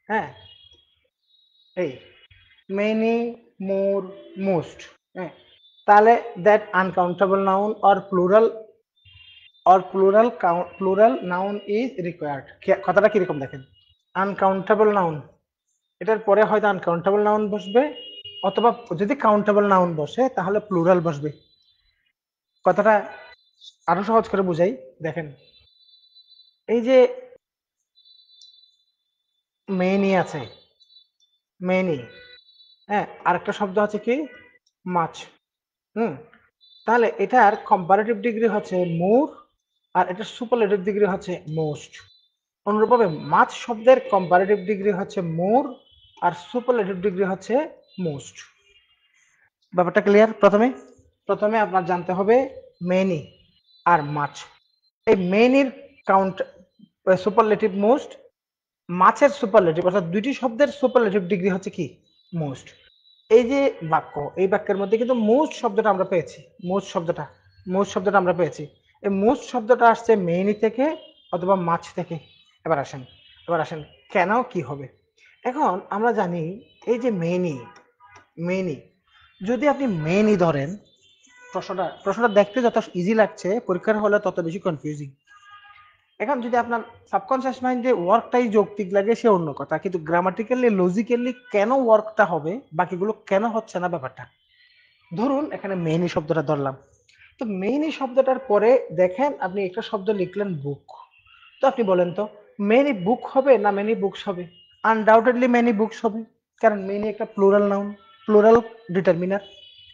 হ্যাঁ এই মেনি, মোর, মোস্ট, হ্যাঁ। তাহলে that uncountable noun plural noun is required. কথাটা কিরকম দেখেন, আনকাউন্টেবল নাউন, এটার পরে হয়তো আনকাউন্টেবল নাউন বসবে, অথবা যদি কাউন্টেবল নাউন বসে তাহলে প্লুরাল বসবে। কথাটা আরো সহজ করে বুঝাই, দেখেন এই যে মেনি আছে, মেনি, হ্যাঁ, আরেকটা শব্দ আছে কি মাছ, হুম, তাহলে এটার কম্পারেটিভ ডিগ্রি হচ্ছে মোর আর এটার সুপারলেটিভ ডিগ্রি হচ্ছে মোস্ট। অনুরূপভাবে মাছ শব্দের কম্পারেটিভ ডিগ্রি হচ্ছে মোর আর সুপারলেটিভ ডিগ্রি হচ্ছে মোস্ট। ব্যাপারটা ক্লিয়ার? প্রথমে প্রথমে আপনার জানতে হবে মেনি আর মাছ। এই মেনির কাউন্ট সুপারলেটিভ মোস্ট, মাছের সুপারলেটিভ, অর্থাৎ দুইটি শব্দের সুপারলেটিভ ডিগ্রি হচ্ছে কি মোস্ট। এই যে বাক্য, এই বাক্যের মধ্যে কিন্তু মোস্ট শব্দটা আমরা পেয়েছি, মোস্ট শব্দটা আমরা পেয়েছি। এই মোস্ট শব্দটা আসছে মেনি থেকে অথবা মাছ থেকে। এবার আসেন কেন কি হবে। এখন আমরা জানি এই যে মেনি, যদি আপনি মেনি ধরেন, প্রশ্নটা দেখতে যত ইজি লাগছে পরীক্ষার হলে তত বেশি কনফিউজিং। এখন যদি আপনার সাবকনসিয়াস মাইন্ডে ওয়ার্কটাই যৌক্তিক লাগে সে অন্য কথা, কিন্তু গ্রামাটিক্যালি লজিক্যালি কেন ওয়ার্কটা হবে, বাকিগুলো কেন হচ্ছে না ব্যাপারটা। ধরুন এখানে মেইনি শব্দটা ধরলাম, তো মেইনি শব্দটার পরে দেখেন আপনি একটা শব্দ লিখলেন বুক, তো আপনি বলেন তো মেনি বুক হবে না মেনি বুকস হবে? আনডাউটেডলি মেনি বুকস হবে, কারণ মেনি একটা প্লুরাল নাউন, প্লুরাল ডিটারমিনার,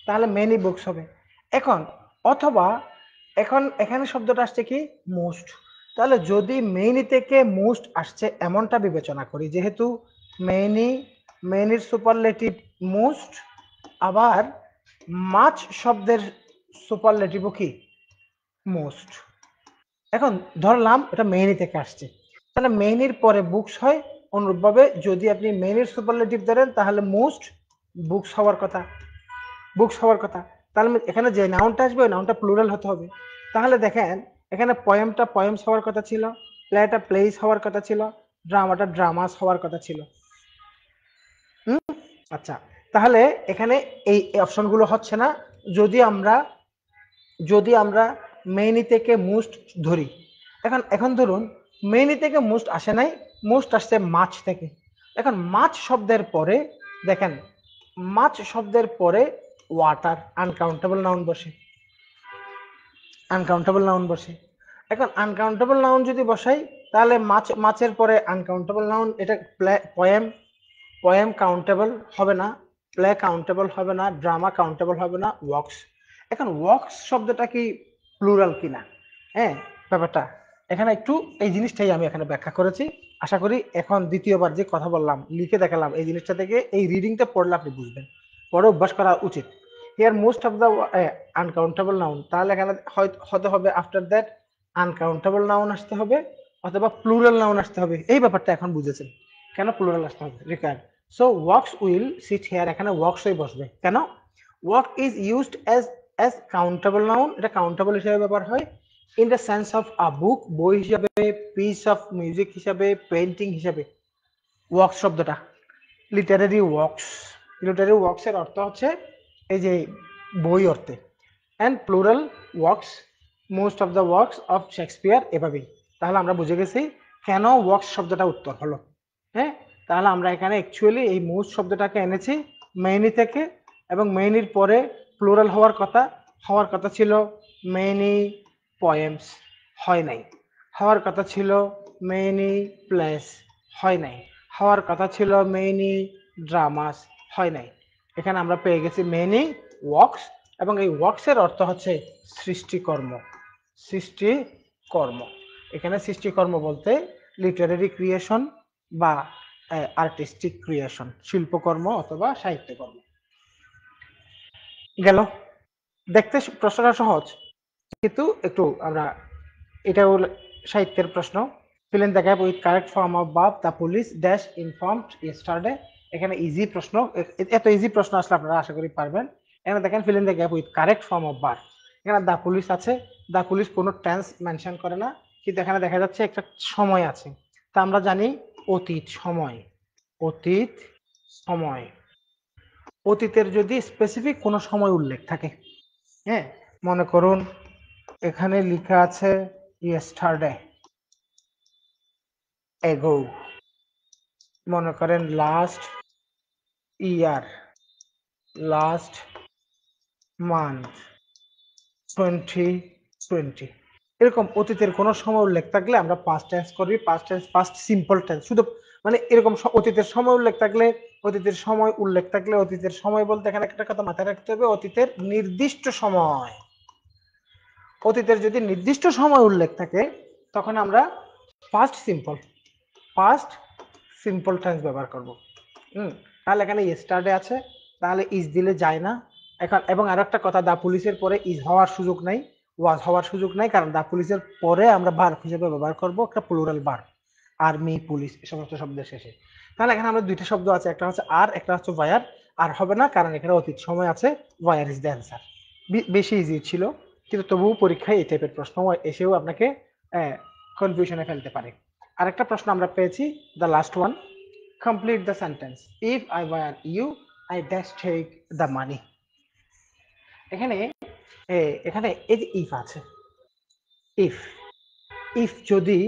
তাহলে মেনি বুকস হবে। এখন অথবা এখন এখানে শব্দটা আসছে কি মোস্ট, তাহলে যদি মেনি থেকে মোস্ট আসছে এমনটা বিবেচনা করি, যেহেতু মেনি, মেনির সুপারলেটিভ মোস্ট, আবার মাছ শব্দের সুপারলেটিভও কি মোস্ট। এখন ধরলাম এটা মেইনি থেকে আসছে, তাহলে মেইনির পরে বুকস হয়। অনুরূপভাবে যদি আপনি মেইনির সুপারলেটিভ ধরেন তাহলে মোস্ট বুকস হওয়ার কথা, তাহলে এখানে যে নাউনটা আসবে ওই নাউনটা প্লুরাল হতে হবে। তাহলে দেখেন এখানে পয়েমটা পয়েমস হওয়ার কথা ছিল, প্লেটা প্লেস হওয়ার কথা ছিল, ড্রামাটা ড্রামাস হওয়ার কথা ছিল। আচ্ছা, তাহলে এখানে এই অপশনগুলো হচ্ছে না যদি আমরা মেইনি থেকে মোস্ট ধরি। এখন ধরুন মেইনি থেকে মোস্ট আসে নাই, মোস্ট আসছে মাছ থেকে। এখন মাছ শব্দের পরে দেখেন, মাছ শব্দের পরে ওয়াটার আনকাউন্টেবল নাউন বসে। এখন আনকাউন্টেবল নাউন যদি বসাই তাহলে মাছের পরে আনকাউন্টেবল নাউন, এটা পয়েম কাউন্টেবল হবে না, প্লে কাউন্টেবল হবে না, ড্রামা কাউন্টেবল হবে না, ওয়ার্কস। এখন ওয়ার্কস শব্দটা কি প্লুরাল কিনা, হ্যাঁ, ব্যাপারটা এখানে একটু এই জিনিসটাই আমি এখানে ব্যাখ্যা করেছি। আশা করি এখন দ্বিতীয়বার যে কথা বললাম লিখে দেখালাম এই জিনিসটা থেকে এই রিডিংটা পড়লে আপনি বুঝবেন, পরে অভ্যাস করা উচিত। Here most of the uncountable noun, তাহলে এখানে হতে হবে আফটার দ্যাট আনকাউন্টেবল নাউন আসতে হবে অথবা প্লুরাল নাউন আসতে হবে। এই ব্যাপারটা এখন বুঝেছেন কেন প্লুরাল আসতে হবে, required. So works will sit here, এখানে ওয়ার্কসই বসবে। কেন? Work is used as countable noun, এটা কাউন্টেবল হিসেবে ব্যবহার হয়। In the sense of a book, বই হিসাবে, পিস অফ মিউজিক হিসাবে, পেইন্টিং হিসাবে। ওয়ার্কস শব্দটা লিটারি ওয়ার্কস এর অর্থ হচ্ছে এই যে বই অর্থে। And plural works, most of the works of Shakespeare, এভাবেই। তাহলে আমরা বুঝে গেছি কেন ওয়ার্কস শব্দটা উত্তর হলো, হ্যাঁ। তাহলে আমরা এখানে অ্যাকচুয়ালি এই মোস্ট শব্দটাকে এনেছি মেনি থেকে, এবং মেনির পরে প্লুরাল হওয়ার কথা ছিল মেনি পোয়েমস, হয় নাই। হওয়ার কথা ছিল মেনি প্লেস, হয় নাই। হওয়ার কথা ছিল মেনি ড্রামাস, হয় নাই। এখানে আমরা পেয়ে গেছি মেনি ওয়ার্কস, এবং এই ওয়ার্কস এর অর্থ হচ্ছে সৃষ্টিকর্ম। সৃষ্টিকর্ম, এখানে সৃষ্টিকর্ম বলতে লিটারেরি ক্রিয়েশন বা আর্টিস্টিক ক্রিয়েশন, শিল্পকর্ম অথবা সাহিত্যকর্ম। গেল। দেখতে প্রশ্নটা সহজ, কিন্তু একটু আমরা, এটাও সাহিত্যের প্রশ্ন। fill in the gap with correct form of verb the police dash informed yesterday। এখানে ইজি প্রশ্ন, এত ইজি প্রশ্ন আসলে আপনারা আশা করি পারবেন। এখানে দেখেন fill in the gap with correct form of verb, এখানে দা পুলিশ আছে, দা পুলিশ কোনো টেন্স মেনশন করে না, কিন্তু এখানে দেখা যাচ্ছে একটা সময় আছে। তা আমরা জানি অতীত সময়, অতীত সময়। অতীতের যদি স্পেসিফিক কোনো সময় উল্লেখ থাকে, হ্যাঁ, মনে করুন এখানে লেখা আছে ইয়েস্টারডে, এগো, মনে করেন লাস্ট ইয়ার, লাস্ট মান্থ, 2020, এরকম অতীতের কোনো সময় উল্লেখ থাকলে আমরা পাস্ট টেন্স করি, past tense, past simple tense. শুধু মানে এরকম অতীতের সময় উল্লেখ থাকলে, অতীতের সময় উল্লেখ থাকলে, অতীতের সময় বলতে এখানে একটা কথা মাথায় রাখতে হবে, অতীতের নির্দিষ্ট সময়। অতীতের যদি নির্দিষ্ট সময় উল্লেখ থাকে তখন আমরা পাস্ট সিম্পল টেন্স ব্যবহার করব। তাহলে এখানে ইয়েস্টারডে আছে, তাহলে ইজ দিলে যায় না এখন। এবং আরো একটা কথা, দা পুলিশের পরে ইজ হওয়ার সুযোগ নাই, ওয়াজ হওয়ার সুযোগ নাই, কারণ দা পুলিশের পরে আমরা ভার্ব হিসেবে ব্যবহার করব একটা প্লুরাল ভার্ব, আর্মি, পুলিশ, এই সমস্ত শব্দের শেষে। তাহলে এখানে আমরা দুইটা শব্দ আছে, একটা হচ্ছে আর, একটা হচ্ছে ওয়ার। আর হবে না কারণ এখানে অতীত সময় আছে, ওয়ার ইজ দ্য অ্যান্সার। বেশি ইজি ছিল, কিন্তু তবুও পরীক্ষায় এই টাইপের প্রশ্ন এসেও আপনাকে কনফিউশনে ফেলতে পারে। আরেকটা প্রশ্ন আমরা পেয়েছি, the last one, complete the sentence, if I were you I dash take the money. এখানে এখানে এই যে ইফ আছে, ইফ, ইফ যদি,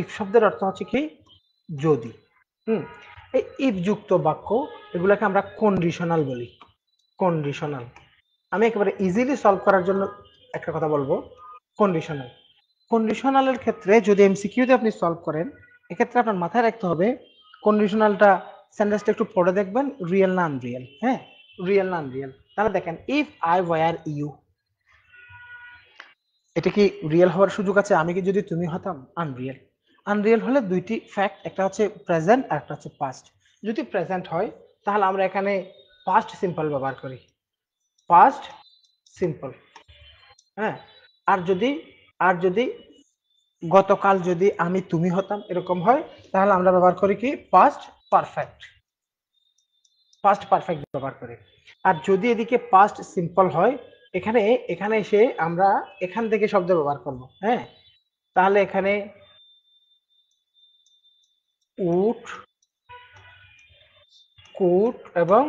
ইফ শব্দের অর্থ হচ্ছে কি যদি। এই ইফ যুক্ত বাক্য এগুলাকে আমরা কন্ডিশনাল বলি, কন্ডিশনাল। আমি একেবারে ইজিলি সলভ করার জন্য একটা কথা বলবো, কন্ডিশনাল। কন্ডিশনালের ক্ষেত্রে যদি এমসিকিউতে আপনি সলভ করেন, এক্ষেত্রে আপনার মাথায় রাখতে হবে কন্ডিশনালটা, সেন্টেন্সটা একটু পড়ে দেখবেন রিয়েল না আনরিয়েল। হ্যাঁ, রিয়েল না আনরিয়েল। তাহলে দেখেন ইফ আই ওয়্যার ইউ, এটা কি রিয়েল হওয়ার সুযোগ আছে? আমি কি যদি তুমি হতাম? আনরিয়েল। আনরিয়েল হলে দুইটি ফ্যাক্ট, একটা হচ্ছে প্রেজেন্ট আর একটা হচ্ছে পাস্ট। যদি প্রেজেন্ট হয় তাহলে আমরা এখানে পাস্ট সিম্পল ব্যবহার করি, পাস্ট সিম্পল। হ্যাঁ, আর যদি, আর যদি গতকাল যদি আমি তুমি হতাম এরকম হয়, তাহলে আমরা ব্যবহার করি কি পাস্ট পারফেক্ট, পাস্ট পারফেক্ট ব্যবহার করি। আর যদি এদিকে পাস্ট সিম্পল হয়, এখানে এখানে এসে আমরা এখান থেকে শব্দ ব্যবহার করব। হ্যাঁ, তাহলে এখানে উড, কুড এবং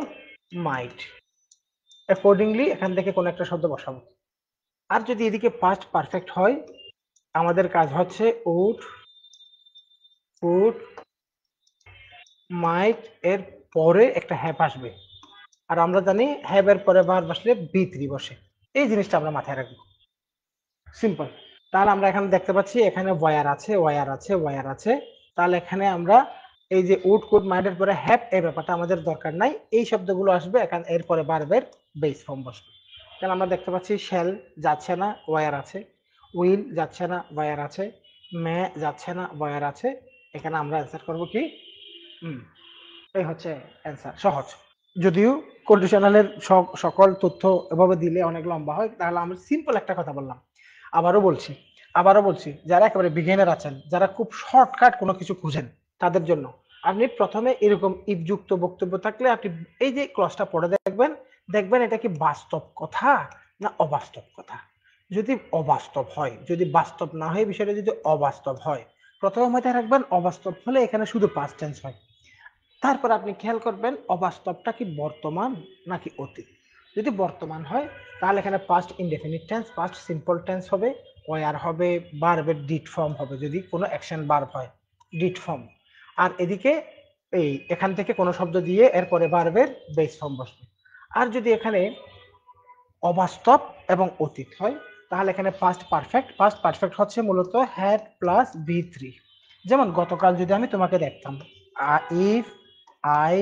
মাইট, অ্যাকর্ডিংলি এখান থেকে কোন একটা শব্দ বসাবো। আর যদি এদিকে পাস্ট পারফেক্ট হয়, আমাদের কাজ হচ্ছে উড, কুড, মাইট এর পরে একটা হ্যাভ আসবে, আর আমরা জানি হ্যাভ এর পরে ভার্ব আসলে বি3 বসে। এই জিনিসটা আমরা মাথায় রাখবো, সিম্পল। তাহলে আমরা এখানে দেখতে পাচ্ছি এখানে ওয়ার আছে, ওয়ার আছে, ওয়ার আছে। তাহলে এখানে আমরা এই যে উড, কুড, মাইট এর পরে হ্যাভ, এই ব্যাপারটা আমাদের দরকার নাই, এই শব্দগুলো আসবে এখানে, এরপরে ভার্বের বেস ফর্ম বসবে। তাহলে আমরা দেখতে পাচ্ছি শ্যাল যাচ্ছে না, ওয়ার আছে, উইল যাচ্ছে না, ওয়ার আছে, মে যাচ্ছে না, ওয়ার আছে। এখানে আমরা অ্যান্সার করব কি এই হচ্ছে অ্যান্সার, সহজ। যদিও কন্ডিশনালের সকল তথ্য এভাবে দিলে অনেক লম্বা হয়, তাহলে আমরা সিম্পল একটা কথা বললাম। আবারও বলছি যারা একেবারে বিগিনার আছেন, যারা খুব শর্টকাট কোনো কিছু খুঁজেন, তাদের জন্য আপনি প্রথমে এরকম ইফযুক্ত বক্তব্য থাকলে আপনি এই যে ক্লজটা পড়ে দেখবেন, দেখবেন এটা কি বাস্তব কথা না অবাস্তব কথা। যদি অবাস্তব হয়, যদি বাস্তব না হয়, বিষয়টা যদি অবাস্তব হয়, প্রথমে মাথায় রাখবেন অবাস্তব হলে এখানে শুধু পাস্ট টেন্স হয়। তারপর আপনি খেয়াল করবেন অবাস্তবটা কি বর্তমান নাকি অতীত। যদি বর্তমান হয় তাহলে এখানে past indefinite tense, past simple tense হবে, ওয়ার হবে, ভার্বের ডিড ফর্ম হবে, যদি কোনো অ্যাকশন ভার্ব হয় ডিড ফর্ম। আর এদিকে এই এখান থেকে কোনো শব্দ দিয়ে এরপরে ভার্বের বেস ফর্ম বসবে। আর যদি এখানে অবাস্তব এবং অতীত হয় তাহলে এখানে পাস্ট পারফেক্ট হচ্ছে মূলত হ্যাড প্লাস V3। যেমন গতকাল যদি আমি তোমাকে দেখতাম, if I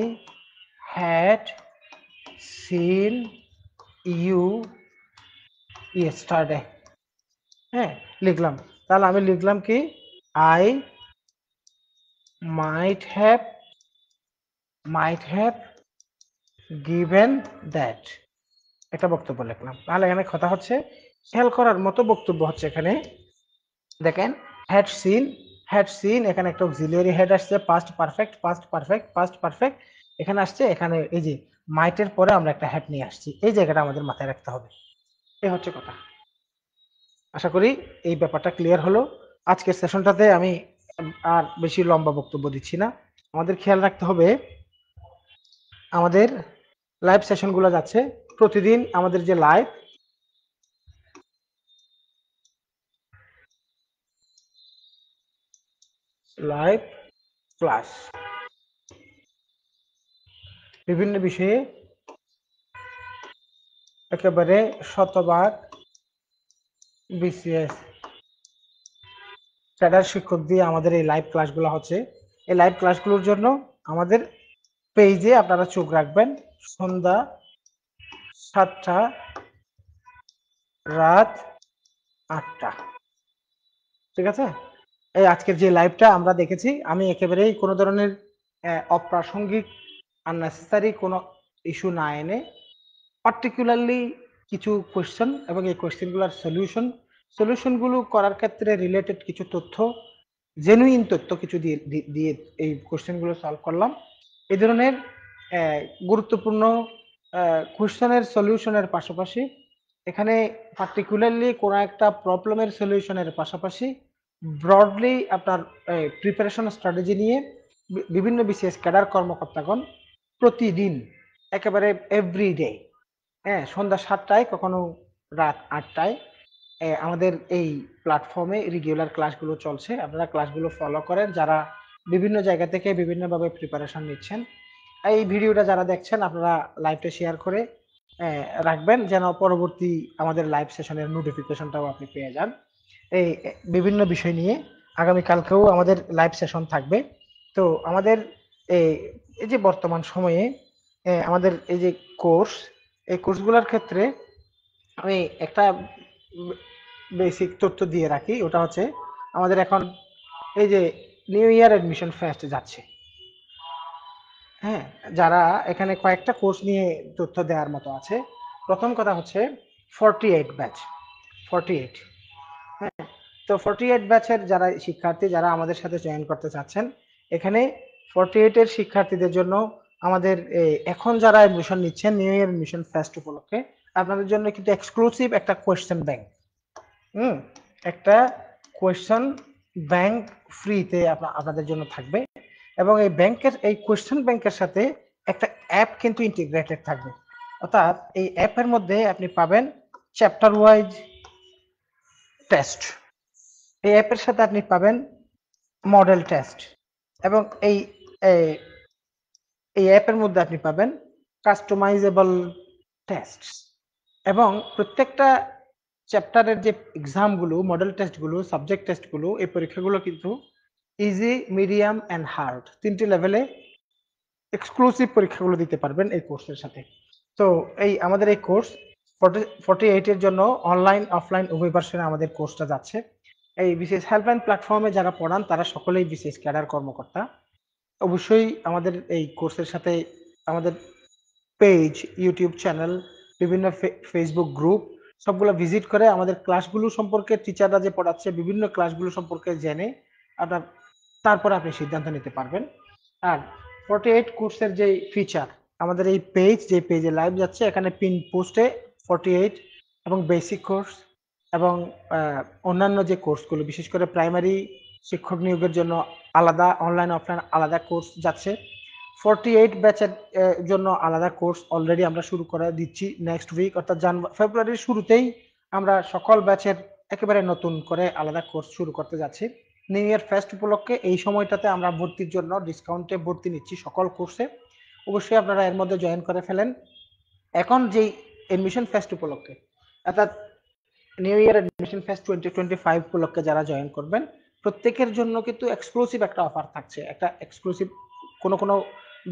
had seen you yesterday, হ্যাঁ লিখলাম, তাহলে আমি লিখলাম কি I might have given that, একটা বক্তব্য লিখলাম। তাহলে এখানে কথা হচ্ছে, খেয়াল করার মতো বক্তব্য হচ্ছে এখানে দেখেন হ্যাড সিন এখানে একটা অক্সিলিয়ারি হেড আসছে, পাস্ট পারফেক্ট এখানে আসছে, এখানে এই যে মাইটের পরে আমরা একটা হ্যাড নিয়ে আসছি, এই জায়গাটা আমাদের মাথায় রাখতে হবে। এই হচ্ছে কথা। আশা করি এই ব্যাপারটা ক্লিয়ার হলো। আজকের সেশনটাতে আমি আর বেশি লম্বা বক্তব্য দিচ্ছি না। আমাদের খেয়াল রাখতে হবে, আমাদের লাইভ সেশনগুলো যাচ্ছে প্রতিদিন, আমাদের যে লাইভ ক্লাস বিভিন্ন বিষয়ে একেবারে শতভাগ বিসিএস ক্যাডার শিক্ষক দিয়ে আমাদের এই লাইভ ক্লাসগুলো হচ্ছে। এই লাইভ ক্লাসগুলোর জন্য আমাদের পেজে আপনারা চোখ রাখবেন, সন্ধ্যা 7টা রাত 8টা, ঠিক আছে? এই আজকের যে লাইভটা আমরা দেখেছি, আমি একেবারেই কোনো ধরনের অপ্রাসঙ্গিক আননেসেসারি কোনো ইস্যু না এনে পার্টিকুলারলি কিছু কোয়েশ্চেন এবং এই কোয়েশ্চেনগুলোর সলিউশনগুলো করার ক্ষেত্রে রিলেটেড কিছু তথ্য, জেনুইন তথ্য কিছু দিয়ে দিয়ে এই কোয়েশ্চেনগুলো সলভ করলাম। এই ধরনের গুরুত্বপূর্ণ কোয়েশ্চেনের সলিউশনের পাশাপাশি এখানে পার্টিকুলারলি কোনো একটা প্রবলেমের সলিউশনের পাশাপাশি ব্রডলি আপনার প্রিপারেশন স্ট্র্যাটেজি নিয়ে বিভিন্ন বিসিএস ক্যাডার কর্মকর্তাগণ প্রতিদিন একেবারে এভরিডে, হ্যাঁ সন্ধ্যা 7টায় কখনো রাত 8টায় আমাদের এই প্ল্যাটফর্মে রেগুলার ক্লাসগুলো চলছে। আপনারা ক্লাসগুলো ফলো করেন, যারা বিভিন্ন জায়গা থেকে বিভিন্নভাবে প্রিপারেশন নিচ্ছেন। এই ভিডিওটা যারা দেখছেন আপনারা লাইভটা শেয়ার করে রাখবেন, যেন পরবর্তী আমাদের লাইভ সেশনের নোটিফিকেশনটাও আপনি পেয়ে যান। এই বিভিন্ন বিষয় নিয়ে আগামীকালকেও আমাদের লাইভ সেশন থাকবে। তো আমাদের এই যে বর্তমান সময়ে আমাদের এই যে কোর্স, এই কোর্সগুলোর ক্ষেত্রে আমি একটা বেসিক তথ্য দিয়ে রাখি, ওটা হচ্ছে আমাদের এখন এই যে নিউ ইয়ার অ্যাডমিশন ফেস্ট যাচ্ছে, হ্যাঁ যারা এখানে কয়েকটা কোর্স নিয়ে তথ্য দেওয়ার মতো আছে। প্রথম কথা হচ্ছে 48 ব্যাচ, 48, হ্যাঁ তো 48 ব্যাচের যারা শিক্ষার্থী যারা আমাদের সাথে জয়েন করতে চাচ্ছেন, এখানে 48 এর শিক্ষার্থীদের জন্য আমাদের এখন যারা অ্যাডমিশন নিচ্ছেন নিউ ইয়ার অ্যাডমিশন ফেস্ট উপলক্ষে আপনাদের জন্য কিন্তু এক্সক্লুসিভ একটা কোয়েশ্চেন ব্যাংক, একটা কোয়েশ্চেন ব্যাংক ফ্রিতে আপনাদের জন্য থাকবে, এবং এই কোয়েশ্চেন ব্যাংকের সাথে একটা অ্যাপ কিন্তু ইন্টিগ্রেটেড থাকবে। অর্থাৎ এই অ্যাপের মধ্যে আপনি পাবেন চ্যাপ্টার ওয়াইজ টেস্ট, এই অ্যাপের সাথে আপনি পাবেন মডেল টেস্ট, এবং এই অ্যাপের মধ্যে আপনি পাবেন কাস্টমাইজেবল টেস্ট, এবং প্রত্যেকটা চ্যাপ্টারের যে এক্সামগুলো, মডেল টেস্টগুলো, সাবজেক্ট টেস্টগুলো, এই পরীক্ষাগুলো কিন্তু ইজি, মিডিয়াম অ্যান্ড হার্ড তিনটি লেভেলে এক্সক্লুসিভ পরীক্ষাগুলো দিতে পারবেন এই কোর্সের সাথে। তো আমাদের এই কোর্স 48 এর জন্য অনলাইন অফলাইন উভয় ভার্সনে আমাদের কোর্সটা যাচ্ছে। এই বিসিএস হেল্পলাইন প্ল্যাটফর্মে যারা পড়ান তারা সকলেই বিসিএস ক্যাডার কর্মকর্তা। অবশ্যই আমাদের এই কোর্সের সাথে আমাদের পেজ, ইউটিউব চ্যানেল, বিভিন্ন ফেসবুক গ্রুপ সবগুলো ভিজিট করে আমাদের ক্লাসগুলো সম্পর্কে, টিচাররা যে পড়াচ্ছে বিভিন্ন ক্লাসগুলো সম্পর্কে জেনে আপনার তারপরে আপনি সিদ্ধান্ত নিতে পারবেন। আর 48 কোর্সের যে ফিচার, আমাদের এই পেজ, যে পেজে লাইভ যাচ্ছে এখানে পিন পোস্টে 48 এবং বেসিক কোর্স এবং অন্যান্য যে কোর্সগুলো বিশেষ করে প্রাইমারি শিক্ষক নিয়োগের জন্য আলাদা, অনলাইন অফলাইন আলাদা কোর্স যাচ্ছে। 48 ব্যাচের জন্য আলাদা কোর্স অলরেডি আমরা শুরু করে দিচ্ছি নেক্সট উইক, অর্থাৎ ফেব্রুয়ারির শুরুতেই আমরা সকল ব্যাচের একেবারে নতুন করে আলাদা কোর্স শুরু করতে যাচ্ছি। নিউ ইয়ার ফেস্ট উপলক্ষে এই সময়টাতে আমরা ভর্তির জন্য ডিসকাউন্টে ভর্তি নিচ্ছি সকল কোর্সে। অবশ্যই আপনারা এর মধ্যে জয়েন করে ফেলেন। এখন যেই এডমিশন ফেস্ট উপলক্ষে, অর্থাৎ নিউ ইয়ার এডমিশন ফেস্ট 2025 উপলক্ষে যারা জয়েন করবেন প্রত্যেকের জন্য কিন্তু এক্সক্লুসিভ একটা অফার থাকছে। একটা এক্সক্লুসিভ কোনো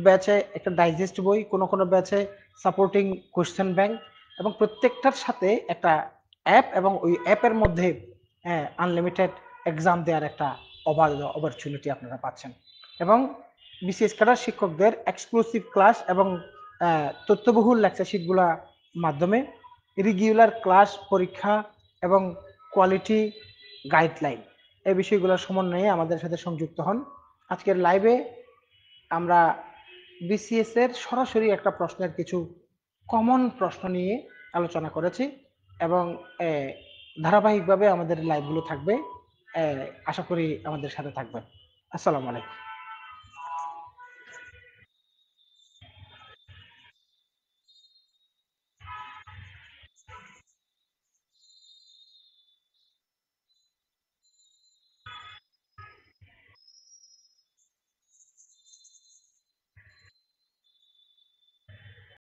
ব্যাচে একটা ডাইজেস্ট বই, কোনো ব্যাচে সাপোর্টিং কোশ্চেন ব্যাংক, এবং প্রত্যেকটার সাথে একটা অ্যাপ, এবং ওই অ্যাপের মধ্যে আনলিমিটেড এক্সাম দেওয়ার একটা অবাধ অপরচুনিটি আপনারা পাচ্ছেন। এবং বিসিএস ক্যাডার শিক্ষকদের এক্সক্লুসিভ ক্লাস এবং তথ্যবহুল লেকচার শিটগুলা মাধ্যমে রেগুলার ক্লাস, পরীক্ষা এবং কোয়ালিটি গাইডলাইন, এই বিষয়গুলোর সমন্বয়ে আমাদের সাথে সংযুক্ত হন। আজকের লাইভে আমরা বিসিএস এর সরাসরি একটা প্রশ্নের কিছু কমন প্রশ্ন নিয়ে আলোচনা করেছি, এবং ধারাবাহিকভাবে আমাদের লাইভগুলো থাকবে। আশা করি আমাদের সাথে থাকবেন। আসসালামু আলাইকুম।